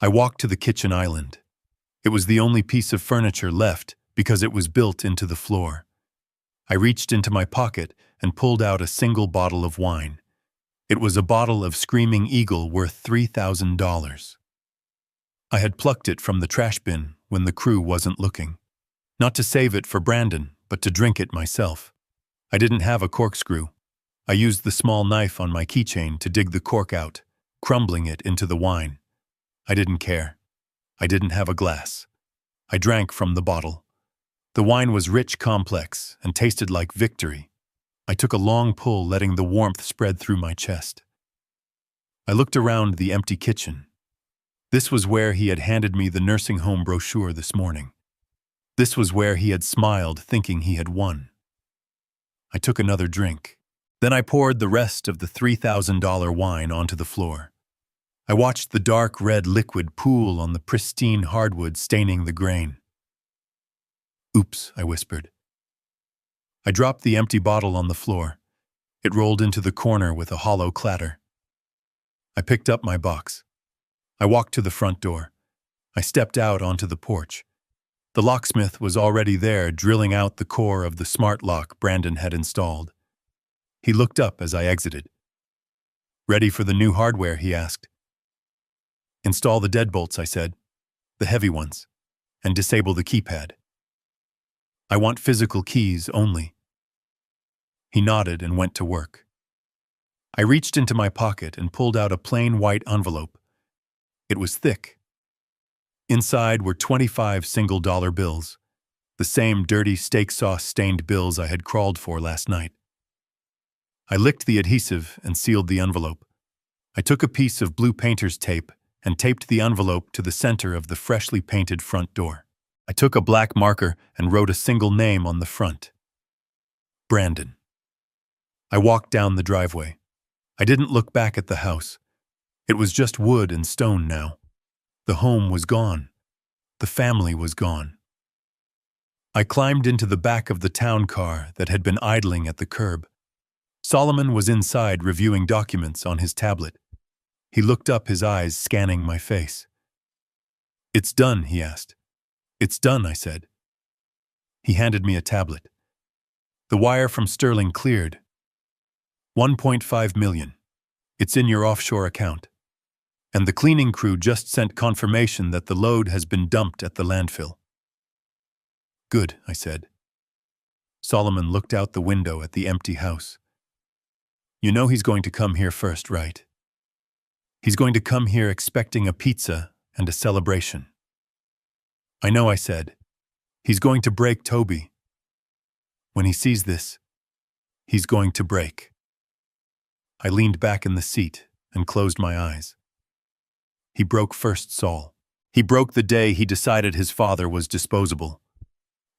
I walked to the kitchen island. It was the only piece of furniture left because it was built into the floor. I reached into my pocket and pulled out a single bottle of wine. It was a bottle of Screaming Eagle worth $3,000. I had plucked it from the trash bin when the crew wasn't looking. Not to save it for Brandon, but to drink it myself. I didn't have a corkscrew. I used the small knife on my keychain to dig the cork out, crumbling it into the wine. I didn't care. I didn't have a glass. I drank from the bottle. The wine was rich, complex, and tasted like victory. I took a long pull, letting the warmth spread through my chest. I looked around the empty kitchen. This was where he had handed me the nursing home brochure this morning. This was where he had smiled, thinking he had won. I took another drink. Then I poured the rest of the $3,000 wine onto the floor. I watched the dark red liquid pool on the pristine hardwood, staining the grain. "Oops," I whispered. I dropped the empty bottle on the floor. It rolled into the corner with a hollow clatter. I picked up my box. I walked to the front door. I stepped out onto the porch. The locksmith was already there, drilling out the core of the smart lock Brandon had installed. He looked up as I exited. "Ready for the new hardware?" he asked. "Install the deadbolts," I said. "The heavy ones. And disable the keypad. I want physical keys only." He nodded and went to work. I reached into my pocket and pulled out a plain white envelope. It was thick. Inside were 25 single-dollar bills, the same dirty steak sauce-stained bills I had crawled for last night. I licked the adhesive and sealed the envelope. I took a piece of blue painter's tape and taped the envelope to the center of the freshly painted front door. I took a black marker and wrote a single name on the front. Brandon. I walked down the driveway. I didn't look back at the house. It was just wood and stone now. The home was gone. The family was gone. I climbed into the back of the town car that had been idling at the curb. Solomon was inside reviewing documents on his tablet. He looked up, his eyes scanning my face. "It's done," he asked. "It's done," I said. He handed me a tablet. The wire from Sterling cleared. 1.5 million. It's in your offshore account. And the cleaning crew just sent confirmation that the load has been dumped at the landfill. "Good," I said. Solomon looked out the window at the empty house. "You know he's going to come here first, right? He's going to come here expecting a pizza and a celebration." "I know," I said. "He's going to break Toby. When he sees this, he's going to break." I leaned back in the seat and closed my eyes. He broke first, Saul. He broke the day he decided his father was disposable.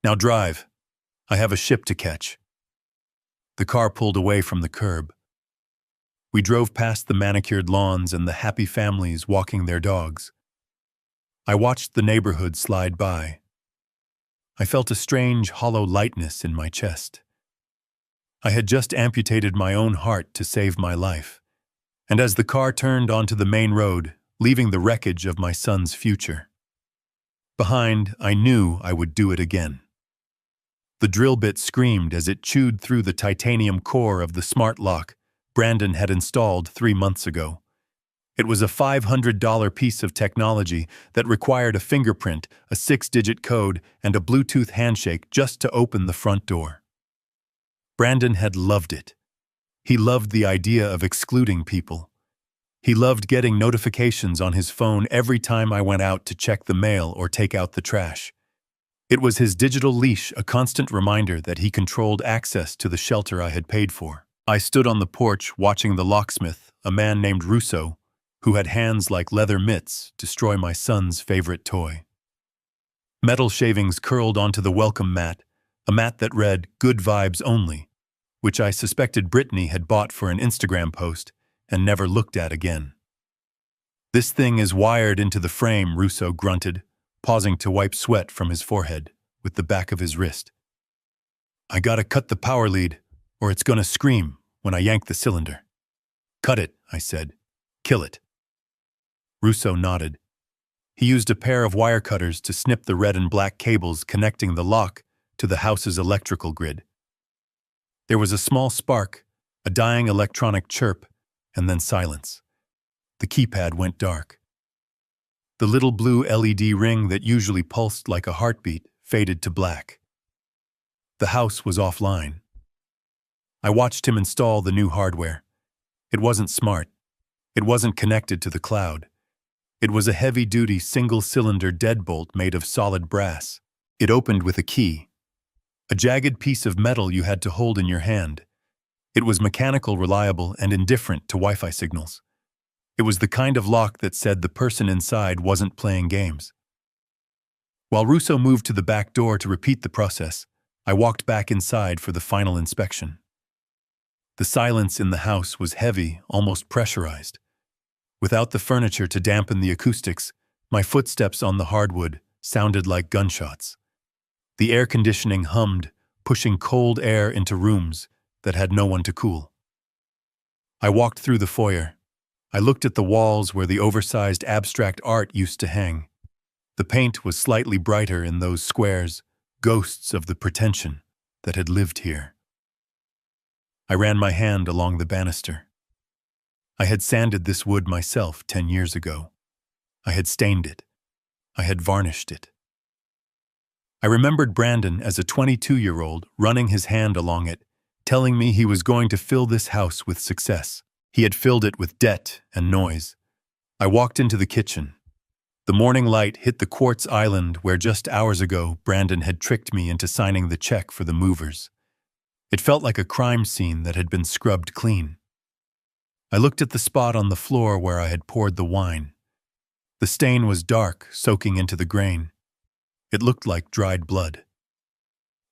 "Now drive. I have a ship to catch." The car pulled away from the curb. We drove past the manicured lawns and the happy families walking their dogs. I watched the neighborhood slide by. I felt a strange, hollow lightness in my chest. I had just amputated my own heart to save my life, and as the car turned onto the main road, leaving the wreckage of my son's future behind, I knew I would do it again. The drill bit screamed as it chewed through the titanium core of the smart lock Brandon had installed 3 months ago. It was a $500 piece of technology that required a fingerprint, a 6-digit code, and a Bluetooth handshake just to open the front door. Brandon had loved it. He loved the idea of excluding people. He loved getting notifications on his phone every time I went out to check the mail or take out the trash. It was his digital leash, a constant reminder that he controlled access to the shelter I had paid for. I stood on the porch watching the locksmith, a man named Russo, who had hands like leather mitts, destroy my son's favorite toy. Metal shavings curled onto the welcome mat, a mat that read, "Good vibes only," which I suspected Brittany had bought for an Instagram post and never looked at again. "This thing is wired into the frame," Russo grunted, pausing to wipe sweat from his forehead with the back of his wrist. "I gotta cut the power lead, or it's gonna scream when I yank the cylinder." "Cut it," I said. "Kill it." Russo nodded. He used a pair of wire cutters to snip the red and black cables connecting the lock to the house's electrical grid. There was a small spark, a dying electronic chirp, and then silence. The keypad went dark. The little blue LED ring that usually pulsed like a heartbeat faded to black. The house was offline. I watched him install the new hardware. It wasn't smart. It wasn't connected to the cloud. It was a heavy-duty single-cylinder deadbolt made of solid brass. It opened with a key, a jagged piece of metal you had to hold in your hand. It was mechanical, reliable, and indifferent to Wi-Fi signals. It was the kind of lock that said the person inside wasn't playing games. While Russo moved to the back door to repeat the process, I walked back inside for the final inspection. The silence in the house was heavy, almost pressurized. Without the furniture to dampen the acoustics, my footsteps on the hardwood sounded like gunshots. The air conditioning hummed, pushing cold air into rooms that had no one to cool. I walked through the foyer. I looked at the walls where the oversized abstract art used to hang. The paint was slightly brighter in those squares, ghosts of the pretension that had lived here. I ran my hand along the banister. I had sanded this wood myself 10 years ago. I had stained it. I had varnished it. I remembered Brandon as a 22-year-old running his hand along it, telling me he was going to fill this house with success. He had filled it with debt and noise. I walked into the kitchen. The morning light hit the quartz island where just hours ago Brandon had tricked me into signing the check for the movers. It felt like a crime scene that had been scrubbed clean. I looked at the spot on the floor where I had poured the wine. The stain was dark, soaking into the grain. It looked like dried blood.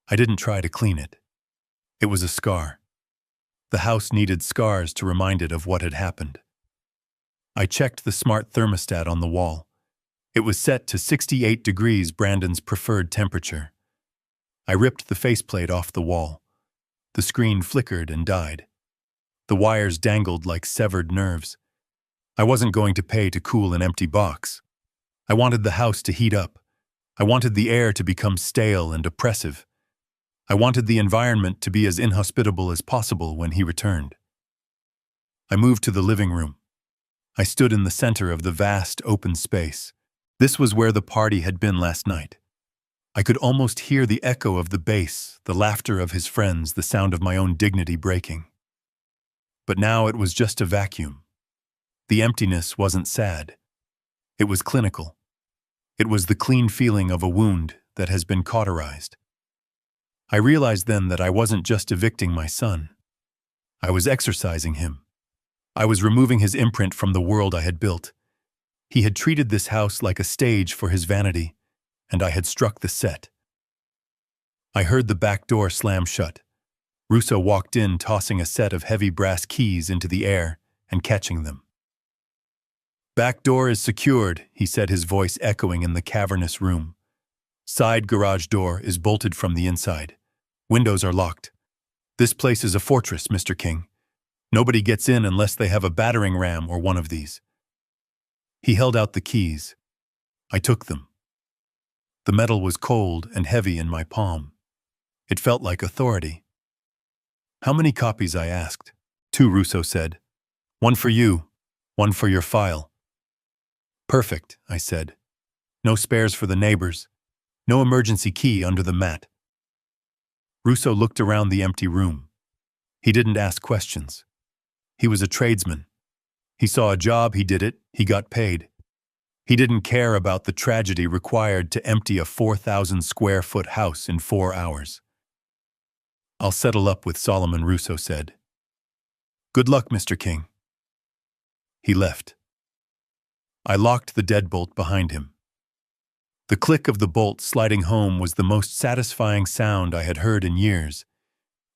I didn't try to clean it. It was a scar. The house needed scars to remind it of what had happened. I checked the smart thermostat on the wall. It was set to 68 degrees, Brandon's preferred temperature. I ripped the faceplate off the wall. The screen flickered and died. The wires dangled like severed nerves. I wasn't going to pay to cool an empty box. I wanted the house to heat up. I wanted the air to become stale and oppressive. I wanted the environment to be as inhospitable as possible when he returned. I moved to the living room. I stood in the center of the vast open space. This was where the party had been last night. I could almost hear the echo of the bass, the laughter of his friends, the sound of my own dignity breaking. But now it was just a vacuum. The emptiness wasn't sad. It was clinical. It was the clean feeling of a wound that has been cauterized. I realized then that I wasn't just evicting my son. I was exorcising him. I was removing his imprint from the world I had built. He had treated this house like a stage for his vanity, and I had struck the set. I heard the back door slam shut. Russo walked in, tossing a set of heavy brass keys into the air and catching them. "Back door is secured," he said, his voice echoing in the cavernous room. "Side garage door is bolted from the inside. Windows are locked. This place is a fortress, Mr. King. Nobody gets in unless they have a battering ram or one of these." He held out the keys. I took them. The metal was cold and heavy in my palm. It felt like authority. "How many copies?" I asked. "2," Russo said. "One for you, one for your file." "Perfect," I said. "No spares for the neighbors. No emergency key under the mat." Russo looked around the empty room. He didn't ask questions. He was a tradesman. He saw a job, he did it, he got paid. He didn't care about the tragedy required to empty a 4,000-square-foot house in 4 hours. "I'll settle up with Solomon," Russo said. "Good luck, Mr. King." He left. I locked the deadbolt behind him. The click of the bolt sliding home was the most satisfying sound I had heard in years.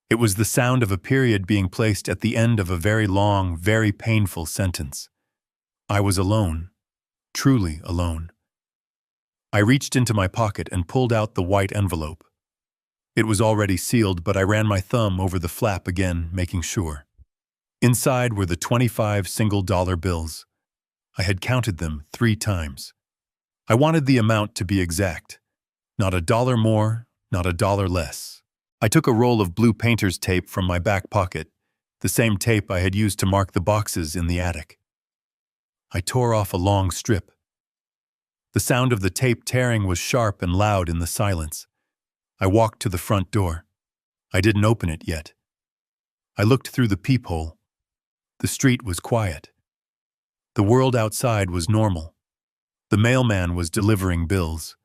It was the sound of a period being placed at the end of a very long, very painful sentence. I was alone, truly alone. I reached into my pocket and pulled out the white envelope. It was already sealed, but I ran my thumb over the flap again, making sure. Inside were the 25 single-dollar bills. I had counted them 3 times. I wanted the amount to be exact. Not $1 more, not $1 less. I took a roll of blue painter's tape from my back pocket, the same tape I had used to mark the boxes in the attic. I tore off a long strip. The sound of the tape tearing was sharp and loud in the silence. I walked to the front door. I didn't open it yet. I looked through the peephole. The street was quiet. The world outside was normal. The mailman was delivering bills.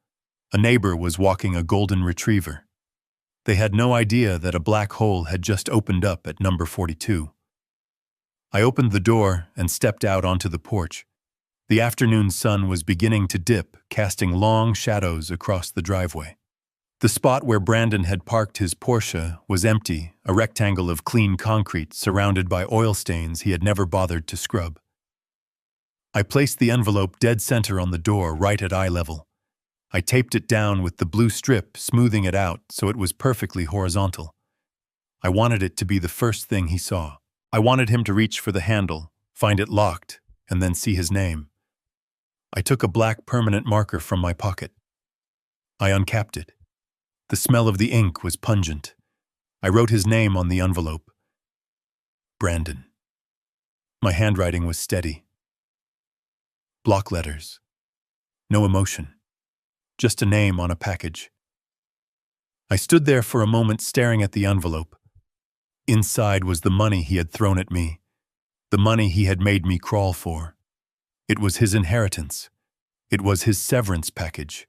A neighbor was walking a golden retriever. They had no idea that a black hole had just opened up at number 42. I opened the door and stepped out onto the porch. The afternoon sun was beginning to dip, casting long shadows across the driveway. The spot where Brandon had parked his Porsche was empty, a rectangle of clean concrete surrounded by oil stains he had never bothered to scrub. I placed the envelope dead center on the door, right at eye level. I taped it down with the blue strip, smoothing it out so it was perfectly horizontal. I wanted it to be the first thing he saw. I wanted him to reach for the handle, find it locked, and then see his name. I took a black permanent marker from my pocket. I uncapped it. The smell of the ink was pungent. I wrote his name on the envelope. Brandon. My handwriting was steady. Block letters. No emotion. Just a name on a package. I stood there for a moment staring at the envelope. Inside was the money he had thrown at me, the money he had made me crawl for. It was his inheritance. It was his severance package.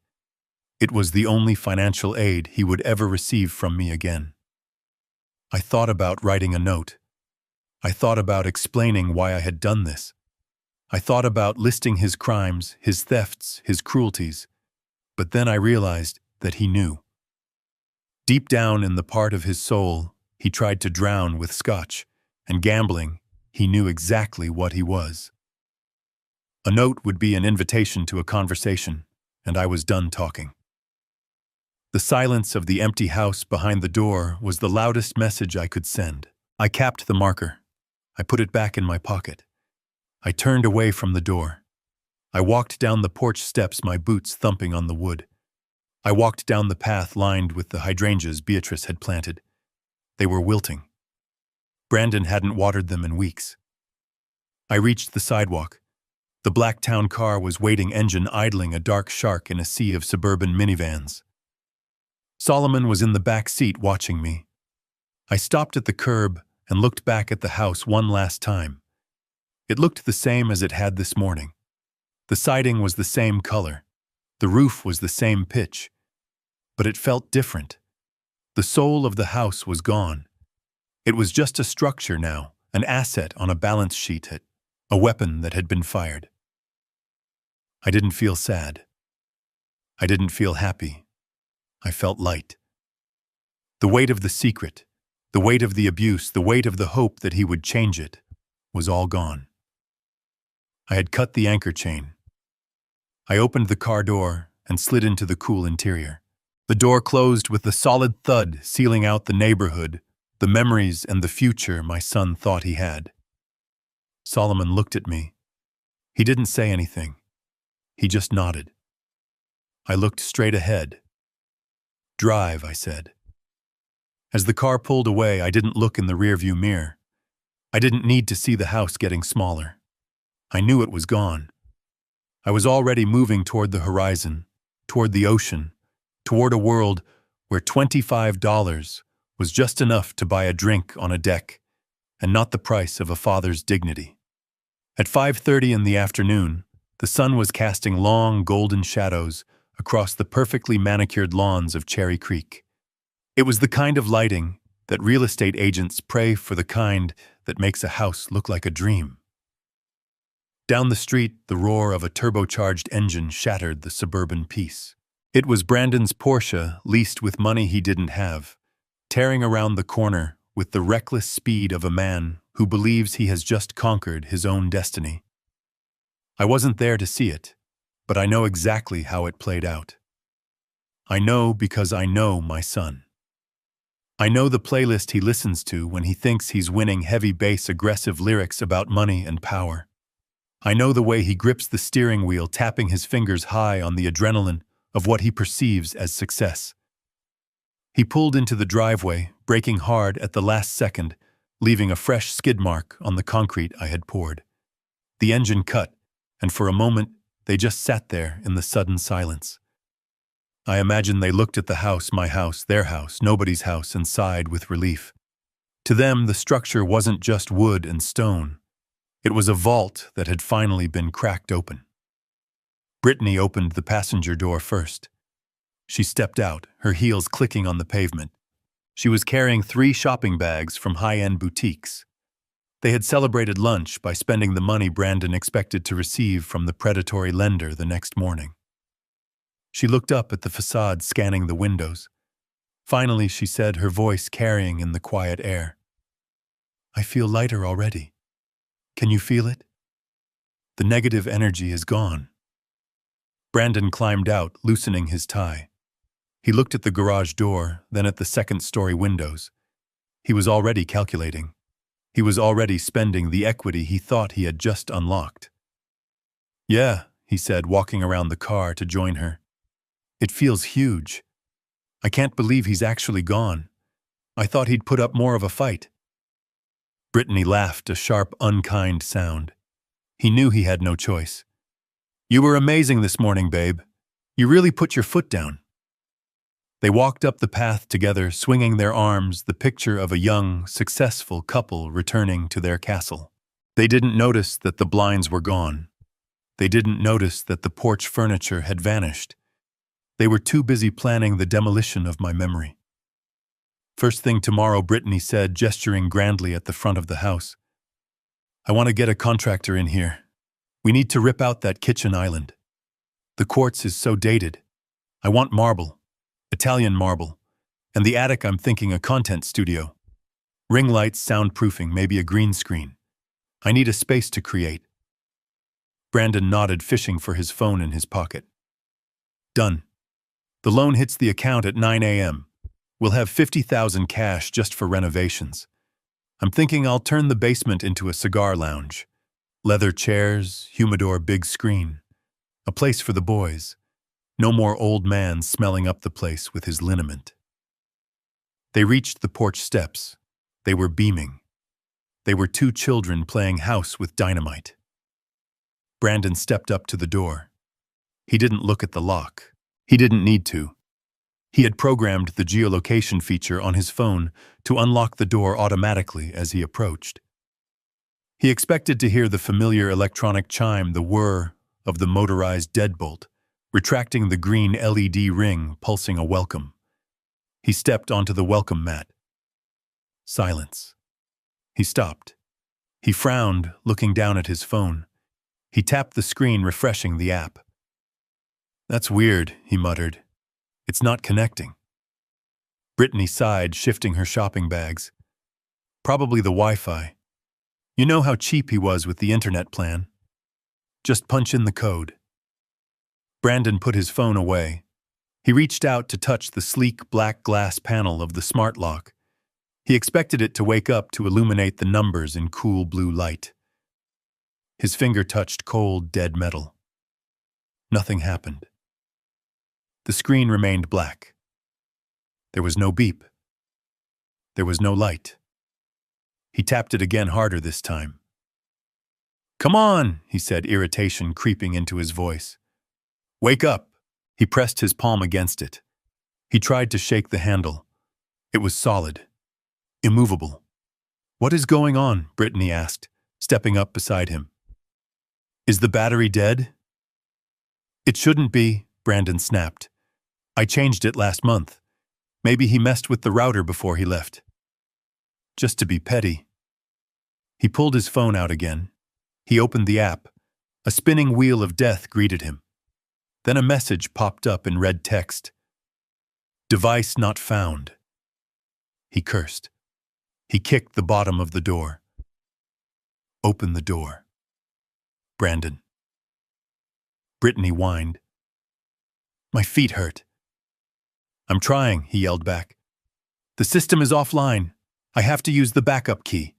It was the only financial aid he would ever receive from me again. I thought about writing a note. I thought about explaining why I had done this. I thought about listing his crimes, his thefts, his cruelties. But then I realized that he knew. Deep down in the part of his soul, he tried to drown with scotch, and gambling, he knew exactly what he was. A note would be an invitation to a conversation, and I was done talking. The silence of the empty house behind the door was the loudest message I could send. I capped the marker. I put it back in my pocket. I turned away from the door. I walked down the porch steps, my boots thumping on the wood. I walked down the path lined with the hydrangeas Beatrice had planted. They were wilting. Brandon hadn't watered them in weeks. I reached the sidewalk. The black town car was waiting, engine idling, a dark shark in a sea of suburban minivans. Solomon was in the back seat watching me. I stopped at the curb and looked back at the house one last time. It looked the same as it had this morning. The siding was the same color. The roof was the same pitch. But it felt different. The soul of the house was gone. It was just a structure now, an asset on a balance sheet, a weapon that had been fired. I didn't feel sad. I didn't feel happy. I felt light. The weight of the secret, the weight of the abuse, the weight of the hope that he would change it, was all gone. I had cut the anchor chain. I opened the car door and slid into the cool interior. The door closed with a solid thud, sealing out the neighborhood, the memories and the future my son thought he had. Solomon looked at me. He didn't say anything. He just nodded. I looked straight ahead. "Drive," I said. As the car pulled away, I didn't look in the rearview mirror. I didn't need to see the house getting smaller. I knew it was gone. I was already moving toward the horizon, toward the ocean, toward a world where $25 was just enough to buy a drink on a deck, and not the price of a father's dignity. At 5:30 in the afternoon, the sun was casting long, golden shadows across the perfectly manicured lawns of Cherry Creek. It was the kind of lighting that real estate agents pray for, the kind that makes a house look like a dream. Down the street, the roar of a turbocharged engine shattered the suburban peace. It was Brandon's Porsche, leased with money he didn't have, tearing around the corner with the reckless speed of a man who believes he has just conquered his own destiny. I wasn't there to see it, but I know exactly how it played out. I know because I know my son. I know the playlist he listens to when he thinks he's winning, heavy bass, aggressive lyrics about money and power. I know the way he grips the steering wheel, tapping his fingers high on the adrenaline of what he perceives as success. He pulled into the driveway, braking hard at the last second, leaving a fresh skid mark on the concrete I had poured. The engine cut, and for a moment they just sat there in the sudden silence. I imagine they looked at the house, my house, their house, nobody's house, and sighed with relief. To them, the structure wasn't just wood and stone. It was a vault that had finally been cracked open. Brittany opened the passenger door first. She stepped out, her heels clicking on the pavement. She was carrying 3 shopping bags from high-end boutiques. They had celebrated lunch by spending the money Brandon expected to receive from the predatory lender the next morning. She looked up at the facade, scanning the windows. Finally, she said, her voice carrying in the quiet air, "I feel lighter already. Can you feel it?" The negative energy is gone. Brandon climbed out, loosening his tie. He looked at the garage door, then at the second-story windows. He was already calculating. He was already spending the equity he thought he had just unlocked. "Yeah," he said, walking around the car to join her. "It feels huge. I can't believe he's actually gone. I thought he'd put up more of a fight." Brittany laughed, a sharp, unkind sound. He knew he had no choice. "You were amazing this morning, babe. You really put your foot down." They walked up the path together, swinging their arms, the picture of a young, successful couple returning to their castle. They didn't notice that the blinds were gone. They didn't notice that the porch furniture had vanished. They were too busy planning the demolition of my memory. "First thing tomorrow," Brittany said, gesturing grandly at the front of the house. "I want to get a contractor in here. We need to rip out that kitchen island. The quartz is so dated. I want marble, Italian marble, and the attic I'm thinking a content studio. Ring lights, soundproofing, maybe a green screen. I need a space to create." Brandon nodded, fishing for his phone in his pocket. "Done. The loan hits the account at 9 a.m. We'll have $50,000 cash just for renovations. I'm thinking I'll turn the basement into a cigar lounge. Leather chairs, humidor, big screen. A place for the boys. No more old man smelling up the place with his liniment." They reached the porch steps. They were beaming. They were two children playing house with dynamite. Brandon stepped up to the door. He didn't look at the lock. He didn't need to. He had programmed the geolocation feature on his phone to unlock the door automatically as he approached. He expected to hear the familiar electronic chime, the whir of the motorized deadbolt, retracting the green LED ring, pulsing a welcome. He stepped onto the welcome mat. Silence. He stopped. He frowned, looking down at his phone. He tapped the screen, refreshing the app. "That's weird," he muttered. "It's not connecting." Brittany sighed, shifting her shopping bags. "Probably the Wi-Fi. You know how cheap he was with the internet plan. Just punch in the code." Brandon put his phone away. He reached out to touch the sleek black glass panel of the smart lock. He expected it to wake up to illuminate the numbers in cool blue light. His finger touched cold, dead metal. Nothing happened. The screen remained black. There was no beep. There was no light. He tapped it again, harder this time. "Come on," he said, irritation creeping into his voice. "Wake up." He pressed his palm against it. He tried to shake the handle. It was solid, immovable. "What is going on?" Brittany asked, stepping up beside him. "Is the battery dead?" "It shouldn't be," Brandon snapped. "I changed it last month. Maybe he messed with the router before he left." Just to be petty. He pulled his phone out again. He opened the app. A spinning wheel of death greeted him. Then a message popped up in red text. "Device not found." He cursed. He kicked the bottom of the door. "Open the door." Brandon. Brittany whined. "My feet hurt." "I'm trying," he yelled back. "The system is offline. I have to use the backup key."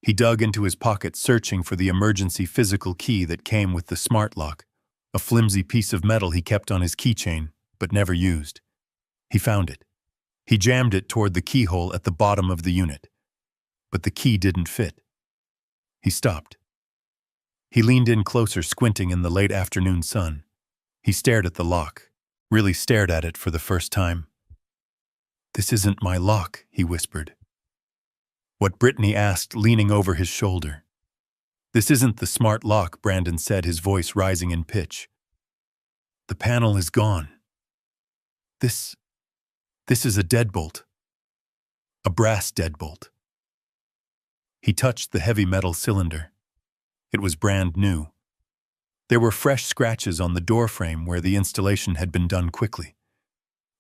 He dug into his pocket, searching for the emergency physical key that came with the smart lock, a flimsy piece of metal he kept on his keychain, but never used. He found it. He jammed it toward the keyhole at the bottom of the unit. But the key didn't fit. He stopped. He leaned in closer, squinting in the late afternoon sun. He stared at the lock, really stared at it for the first time. "This isn't my lock," he whispered. What Brittany asked, leaning over his shoulder. "This isn't the smart lock," Brandon said, his voice rising in pitch. "The panel is gone. This is a deadbolt. A brass deadbolt." He touched the heavy metal cylinder. It was brand new. There were fresh scratches on the doorframe where the installation had been done quickly.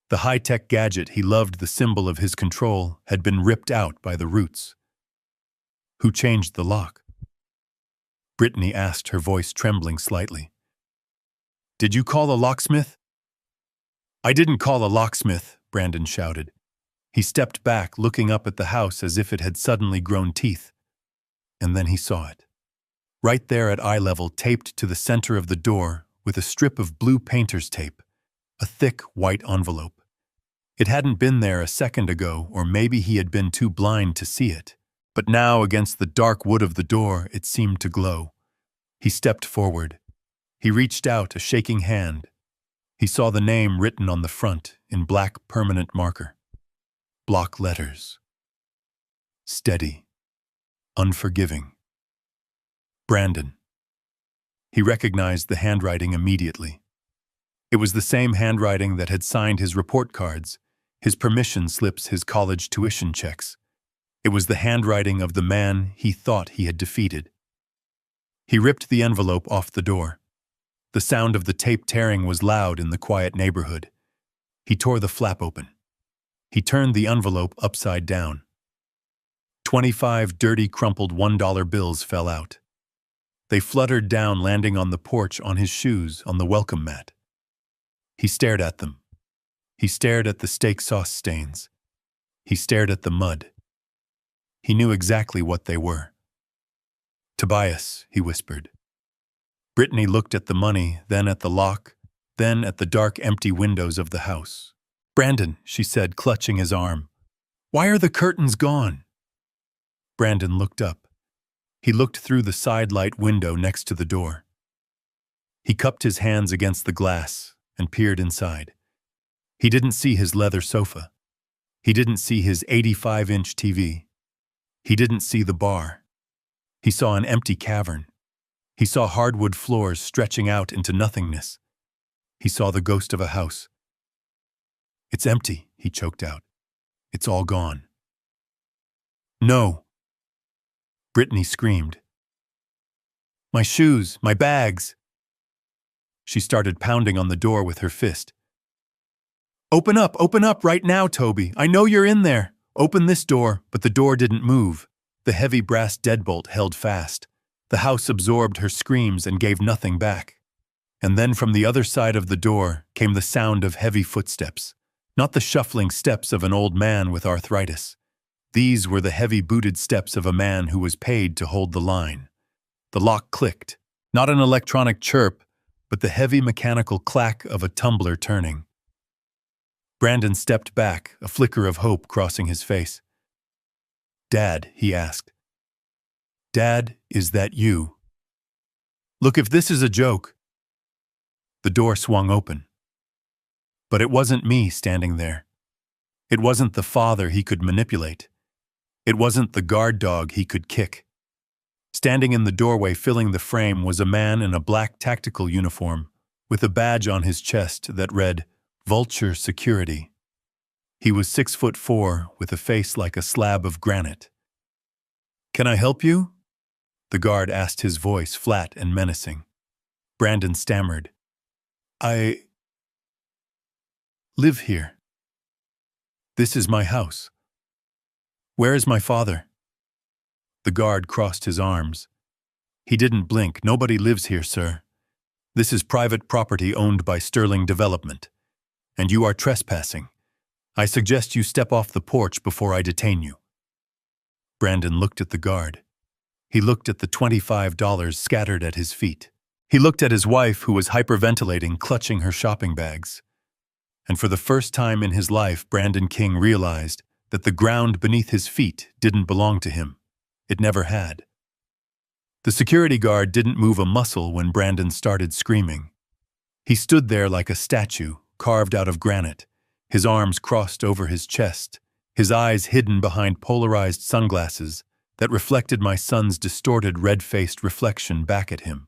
The high-tech gadget he loved, the symbol of his control, had been ripped out by the roots. Who changed the lock? Brittany asked, her voice trembling slightly. Did you call a locksmith? I didn't call a locksmith, Brandon shouted. He stepped back, looking up at the house as if it had suddenly grown teeth. And then he saw it. Right there at eye level, taped to the center of the door with a strip of blue painter's tape, a thick white envelope. It hadn't been there a second ago, or maybe he had been too blind to see it. But now, against the dark wood of the door, it seemed to glow. He stepped forward. He reached out a shaking hand. He saw the name written on the front in black permanent marker. Block letters. Steady. Unforgiving. Brandon. He recognized the handwriting immediately. It was the same handwriting that had signed his report cards, his permission slips, his college tuition checks. It was the handwriting of the man he thought he had defeated. He ripped the envelope off the door. The sound of the tape tearing was loud in the quiet neighborhood. He tore the flap open. He turned the envelope upside down. 25 dirty, crumpled $1 bills fell out. They fluttered down, landing on the porch, on his shoes, on the welcome mat. He stared at them. He stared at the steak sauce stains. He stared at the mud. He knew exactly what they were. Tobias, he whispered. Brittany looked at the money, then at the lock, then at the dark, empty windows of the house. Brandon, she said, clutching his arm. Why are the curtains gone? Brandon looked up. He looked through the side light window next to the door. He cupped his hands against the glass and peered inside. He didn't see his leather sofa. He didn't see his 85-inch TV. He didn't see the bar. He saw an empty cavern. He saw hardwood floors stretching out into nothingness. He saw the ghost of a house. It's empty, he choked out. It's all gone. No! Brittany screamed. My shoes, my bags! She started pounding on the door with her fist. Open up right now, Toby. I know you're in there. Open this door, but the door didn't move. The heavy brass deadbolt held fast. The house absorbed her screams and gave nothing back. And then from the other side of the door came the sound of heavy footsteps, not the shuffling steps of an old man with arthritis. These were the heavy-booted steps of a man who was paid to hold the line. The lock clicked, not an electronic chirp, but the heavy mechanical clack of a tumbler turning. Brandon stepped back, a flicker of hope crossing his face. Dad, he asked. Dad, is that you? Look, if this is a joke. The door swung open. But it wasn't me standing there. It wasn't the father he could manipulate. It wasn't the guard dog he could kick. Standing in the doorway, filling the frame, was a man in a black tactical uniform with a badge on his chest that read, Vulture Security. He was 6'4", with a face like a slab of granite. Can I help you? The guard asked, his voice flat and menacing. Brandon stammered. I live here. This is my house. Where is my father? The guard crossed his arms. He didn't blink. Nobody lives here, sir. This is private property owned by Sterling Development, and you are trespassing. I suggest you step off the porch before I detain you. Brandon looked at the guard. He looked at the $25 scattered at his feet. He looked at his wife, who was hyperventilating, clutching her shopping bags. And for the first time in his life, Brandon King realized that the ground beneath his feet didn't belong to him. It never had. The security guard didn't move a muscle when Brandon started screaming. He stood there like a statue, carved out of granite, his arms crossed over his chest, his eyes hidden behind polarized sunglasses that reflected my son's distorted, red-faced reflection back at him.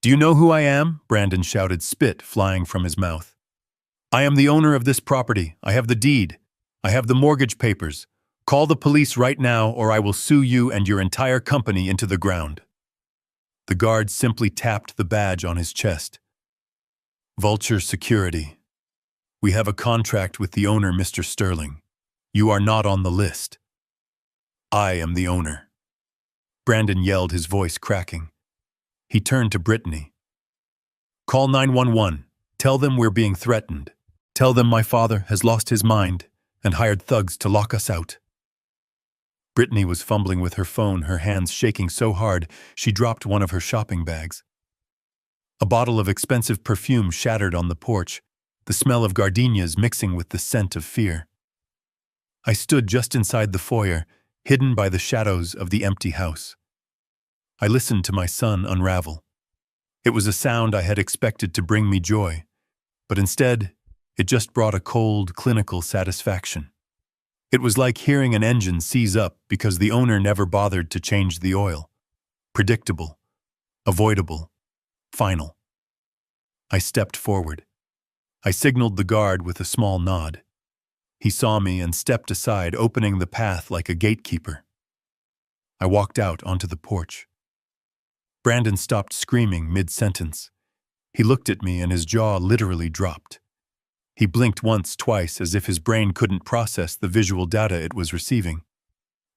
Do you know who I am? Brandon shouted, spit flying from his mouth. I am the owner of this property. I have the deed. I have the mortgage papers. Call the police right now, or I will sue you and your entire company into the ground. The guard simply tapped the badge on his chest. Vulture Security. We have a contract with the owner, Mr. Sterling. You are not on the list. I am the owner. Brandon yelled, his voice cracking. He turned to Brittany. Call 911. Tell them we're being threatened. Tell them my father has lost his mind and hired thugs to lock us out. Brittany was fumbling with her phone, her hands shaking so hard she dropped one of her shopping bags. A bottle of expensive perfume shattered on the porch, the smell of gardenias mixing with the scent of fear. I stood just inside the foyer, hidden by the shadows of the empty house. I listened to my son unravel. It was a sound I had expected to bring me joy, but instead, it just brought a cold, clinical satisfaction. It was like hearing an engine seize up because the owner never bothered to change the oil. Predictable, avoidable, final. I stepped forward. I signaled the guard with a small nod. He saw me and stepped aside, opening the path like a gatekeeper. I walked out onto the porch. Brandon stopped screaming mid-sentence. He looked at me and his jaw literally dropped. He blinked once, twice, as if his brain couldn't process the visual data it was receiving.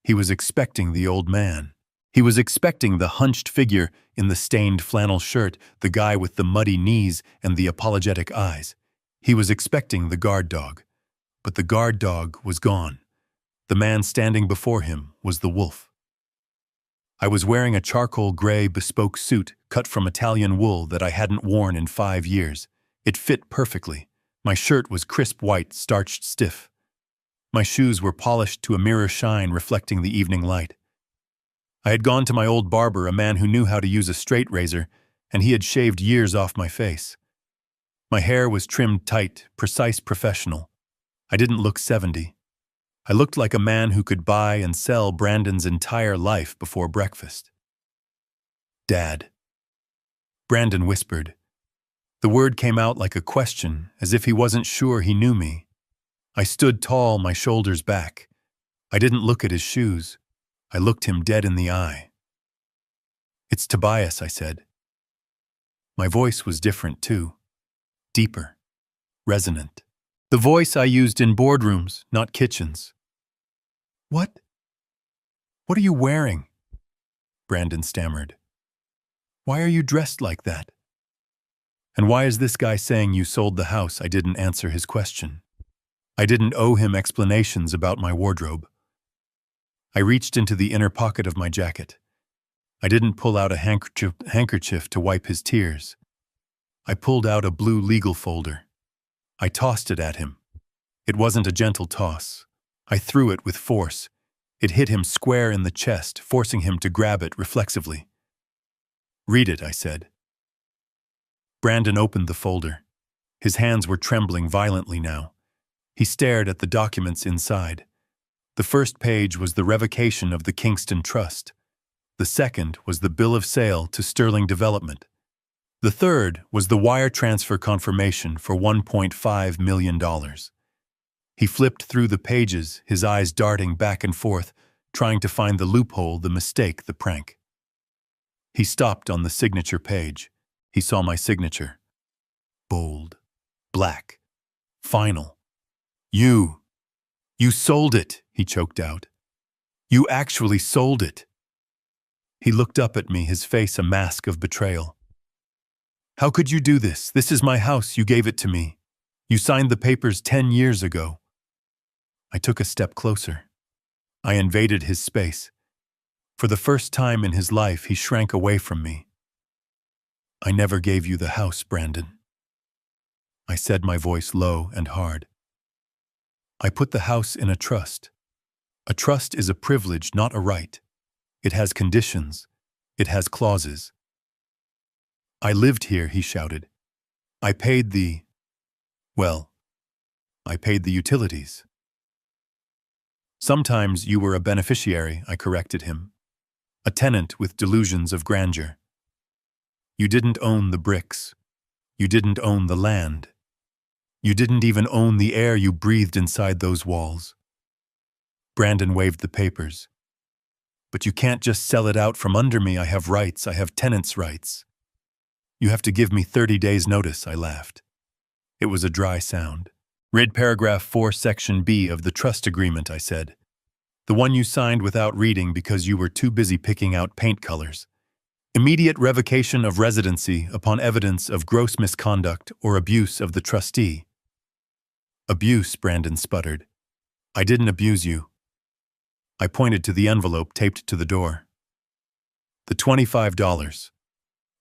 He was expecting the old man. He was expecting the hunched figure in the stained flannel shirt, the guy with the muddy knees and the apologetic eyes. He was expecting the guard dog. But the guard dog was gone. The man standing before him was the wolf. I was wearing a charcoal gray bespoke suit cut from Italian wool that I hadn't worn in 5 years. It fit perfectly. My shirt was crisp white, starched stiff. My shoes were polished to a mirror shine reflecting the evening light. I had gone to my old barber, a man who knew how to use a straight razor, and he had shaved years off my face. My hair was trimmed tight, precise, professional. I didn't look 70. I looked like a man who could buy and sell Brandon's entire life before breakfast. Dad. Brandon whispered. The word came out like a question, as if he wasn't sure he knew me. I stood tall, my shoulders back. I didn't look at his shoes. I looked him dead in the eye. It's Tobias, I said. My voice was different too. Deeper. Resonant. The voice I used in boardrooms, not kitchens. What? What are you wearing? Brandon stammered. Why are you dressed like that? And why is this guy saying you sold the house? I didn't answer his question. I didn't owe him explanations about my wardrobe. I reached into the inner pocket of my jacket. I didn't pull out a handkerchief to wipe his tears. I pulled out a blue legal folder. I tossed it at him. It wasn't a gentle toss. I threw it with force. It hit him square in the chest, forcing him to grab it reflexively. Read it, I said. Brandon opened the folder. His hands were trembling violently now. He stared at the documents inside. The first page was the revocation of the Kingston Trust. The second was the bill of sale to Sterling Development. The third was the wire transfer confirmation for $1.5 million. He flipped through the pages, his eyes darting back and forth, trying to find the loophole, the mistake, the prank. He stopped on the signature page. He saw my signature. Bold. Black. Final. You sold it, he choked out. You actually sold it. He looked up at me, his face a mask of betrayal. How could you do this? This is my house. You gave it to me. You signed the papers 10 years ago. I took a step closer. I invaded his space. For the first time in his life, he shrank away from me. I never gave you the house, Brandon. I said, my voice low and hard. I put the house in a trust. A trust is a privilege, not a right. It has conditions. It has clauses. I lived here, he shouted. I paid the utilities. Sometimes you were a beneficiary, I corrected him. A tenant with delusions of grandeur. You didn't own the bricks. You didn't own the land. You didn't even own the air you breathed inside those walls. Brandon waved the papers. But you can't just sell it out from under me. I have rights. I have tenants' rights. You have to give me 30 days' notice, I laughed. It was a dry sound. Read paragraph 4, section B of the trust agreement, I said. The one you signed without reading because you were too busy picking out paint colors. Immediate revocation of residency upon evidence of gross misconduct or abuse of the trustee. Abuse, Brandon sputtered. I didn't abuse you. I pointed to the envelope taped to the door. The $25.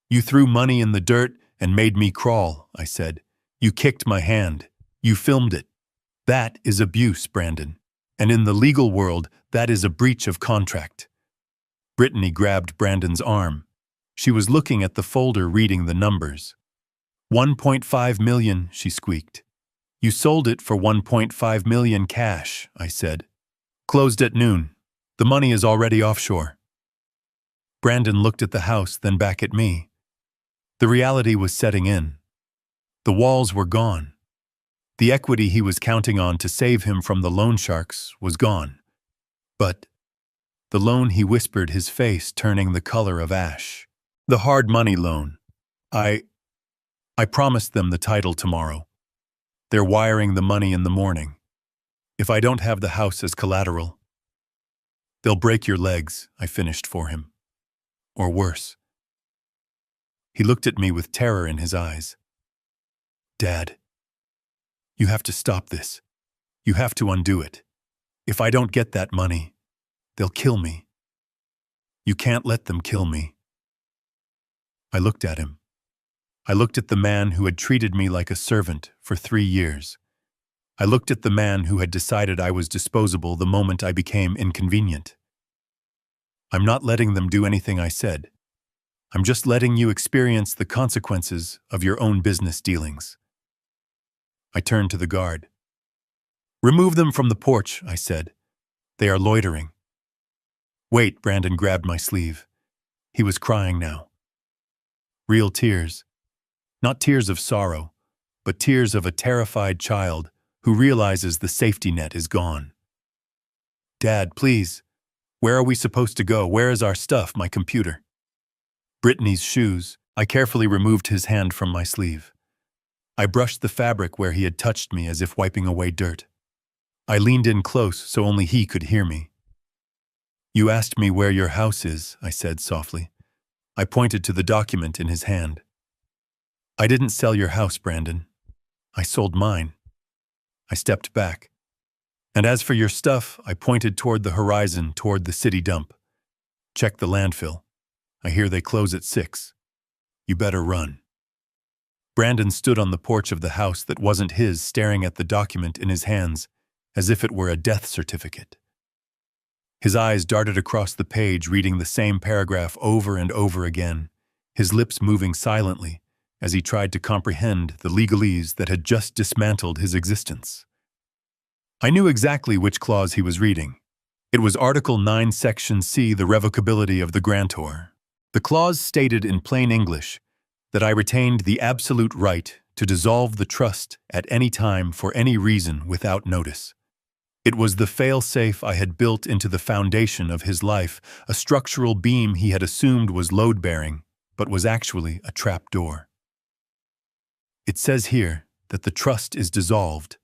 You threw money in the dirt and made me crawl, I said. You kicked my hand. You filmed it. That is abuse, Brandon. And in the legal world, that is a breach of contract. Brittany grabbed Brandon's arm. She was looking at the folder, reading the numbers. 1.5 million, she squeaked. You sold it for 1.5 million cash, I said. Closed at noon. The money is already offshore. Brandon looked at the house, then back at me. The reality was setting in. The walls were gone. The equity he was counting on to save him from the loan sharks was gone. But the loan, he whispered, his face turning the color of ash. The hard money loan. I promised them the title tomorrow. They're wiring the money in the morning. If I don't have the house as collateral, they'll break your legs, I finished for him. Or worse. He looked at me with terror in his eyes. Dad, you have to stop this. You have to undo it. If I don't get that money, they'll kill me. You can't let them kill me. I looked at him. I looked at the man who had treated me like a servant for 3 years. I looked at the man who had decided I was disposable the moment I became inconvenient. I'm not letting them do anything, I said. I'm just letting you experience the consequences of your own business dealings. I turned to the guard. Remove them from the porch, I said. They are loitering. Wait, Brandon grabbed my sleeve. He was crying now. Real tears. Not tears of sorrow, but tears of a terrified child who realizes the safety net is gone. Dad, please. Where are we supposed to go? Where is our stuff, my computer? Brittany's shoes. I carefully removed his hand from my sleeve. I brushed the fabric where he had touched me as if wiping away dirt. I leaned in close so only he could hear me. You asked me where your house is, I said softly. I pointed to the document in his hand. I didn't sell your house, Brandon. I sold mine. I stepped back. And as for your stuff, I pointed toward the horizon, toward the city dump. Check the landfill. I hear they close at 6. You better run. Brandon stood on the porch of the house that wasn't his, staring at the document in his hands, as if it were a death certificate. His eyes darted across the page, reading the same paragraph over and over again, his lips moving silently as he tried to comprehend the legalese that had just dismantled his existence. I knew exactly which clause he was reading. It was Article 9, Section C, the revocability of the grantor. The clause stated in plain English that I retained the absolute right to dissolve the trust at any time for any reason without notice. It was the fail-safe I had built into the foundation of his life, a structural beam he had assumed was load-bearing, but was actually a trap-door. It says here that the trust is dissolved.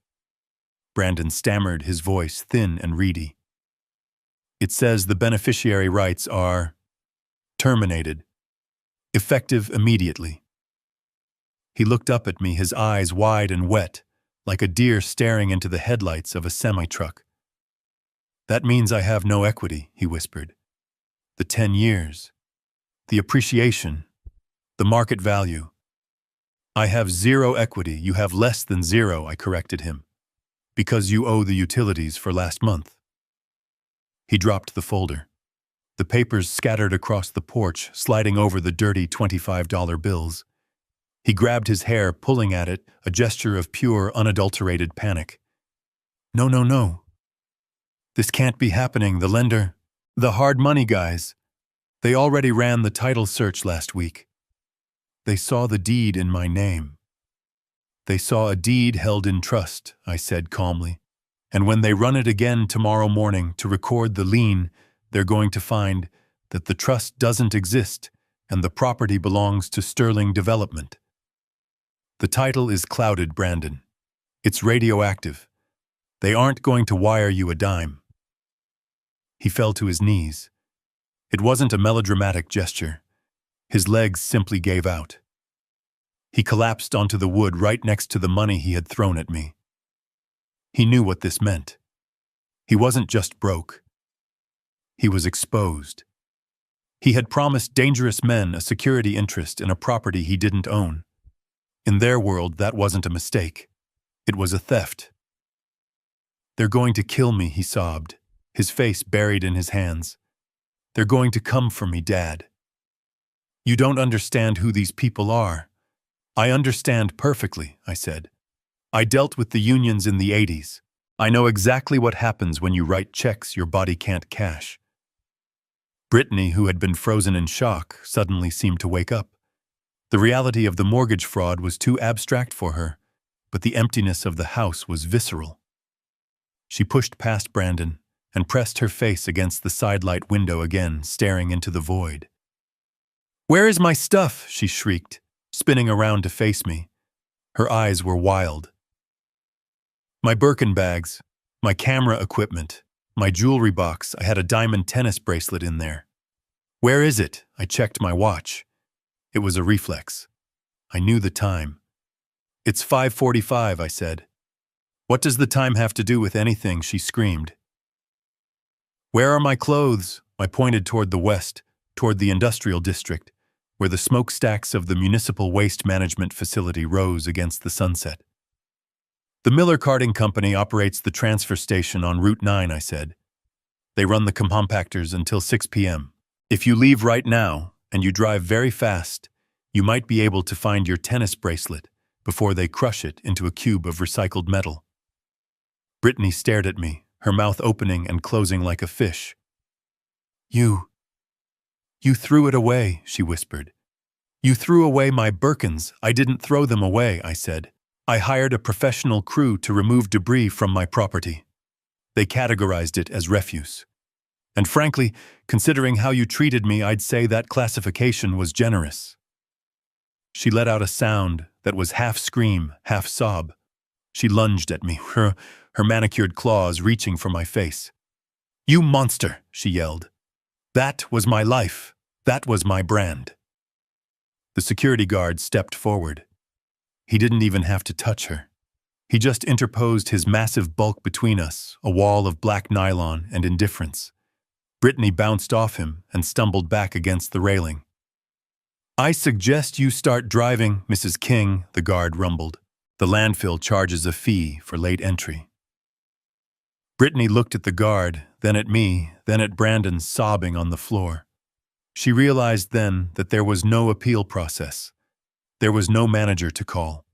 Brandon stammered, his voice thin and reedy. It says the beneficiary rights are terminated, effective immediately. He looked up at me, his eyes wide and wet, like a deer staring into the headlights of a semi-truck. That means I have no equity, he whispered. The 10 years, the appreciation, the market value. I have 0 equity, you have less than 0, I corrected him, because you owe the utilities for last month. He dropped the folder. The papers scattered across the porch, sliding over the dirty $25 bills. He grabbed his hair, pulling at it, a gesture of pure, unadulterated panic. No, no, no. This can't be happening. The lender, the hard money guys, they already ran the title search last week. They saw the deed in my name. They saw a deed held in trust, I said calmly. And when they run it again tomorrow morning to record the lien, they're going to find that the trust doesn't exist and the property belongs to Sterling Development. The title is clouded, Brandon. It's radioactive. They aren't going to wire you a dime. He fell to his knees. It wasn't a melodramatic gesture. His legs simply gave out. He collapsed onto the wood right next to the money he had thrown at me. He knew what this meant. He wasn't just broke. He was exposed. He had promised dangerous men a security interest in a property he didn't own. In their world, that wasn't a mistake. It was a theft. "They're going to kill me," he sobbed, his face buried in his hands. "They're going to come for me, Dad." "You don't understand who these people are." "I understand perfectly," I said. "I dealt with the unions in the 80s. I know exactly what happens when you write checks your body can't cash." Brittany, who had been frozen in shock, suddenly seemed to wake up. The reality of the mortgage fraud was too abstract for her, but the emptiness of the house was visceral. She pushed past Brandon and pressed her face against the sidelight window again, staring into the void. "Where is my stuff?" she shrieked, spinning around to face me. Her eyes were wild. "My Birkin bags, my camera equipment, my jewelry box. I had a diamond tennis bracelet in there." "Where is it?" I checked my watch. It was a reflex. I knew the time. "It's 5:45, I said. "What does the time have to do with anything?" she screamed. "Where are my clothes?" I pointed toward the west, toward the industrial district, where the smokestacks of the municipal waste management facility rose against the sunset. "The Miller Carting Company operates the transfer station on Route 9, I said. "They run the compactors until 6 p.m. If you leave right now, and you drive very fast, you might be able to find your tennis bracelet before they crush it into a cube of recycled metal." Brittany stared at me, her mouth opening and closing like a fish. You threw it away," she whispered. "You threw away my Birkins." "I didn't throw them away," I said. "I hired a professional crew to remove debris from my property. They categorized it as refuse. And frankly, considering how you treated me, I'd say that classification was generous." She let out a sound that was half scream, half sob. She lunged at me, her manicured claws reaching for my face. "You monster," she yelled. "That was my life. That was my brand." The security guard stepped forward. He didn't even have to touch her. He just interposed his massive bulk between us, a wall of black nylon and indifference. Brittany bounced off him and stumbled back against the railing. "I suggest you start driving, Mrs. King," the guard rumbled. "The landfill charges a fee for late entry." Brittany looked at the guard, then at me, then at Brandon sobbing on the floor. She realized then that there was no appeal process. There was no manager to call.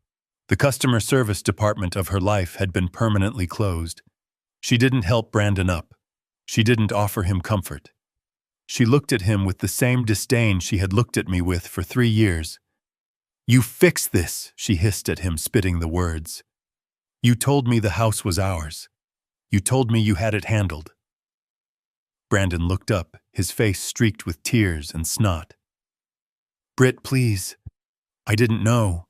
The customer service department of her life had been permanently closed. She didn't help Brandon up. She didn't offer him comfort. She looked at him with the same disdain she had looked at me with for 3 years. "You fix this," she hissed at him, spitting the words. "You told me the house was ours. You told me you had it handled." Brandon looked up, his face streaked with tears and snot. "Britt, please. I didn't know."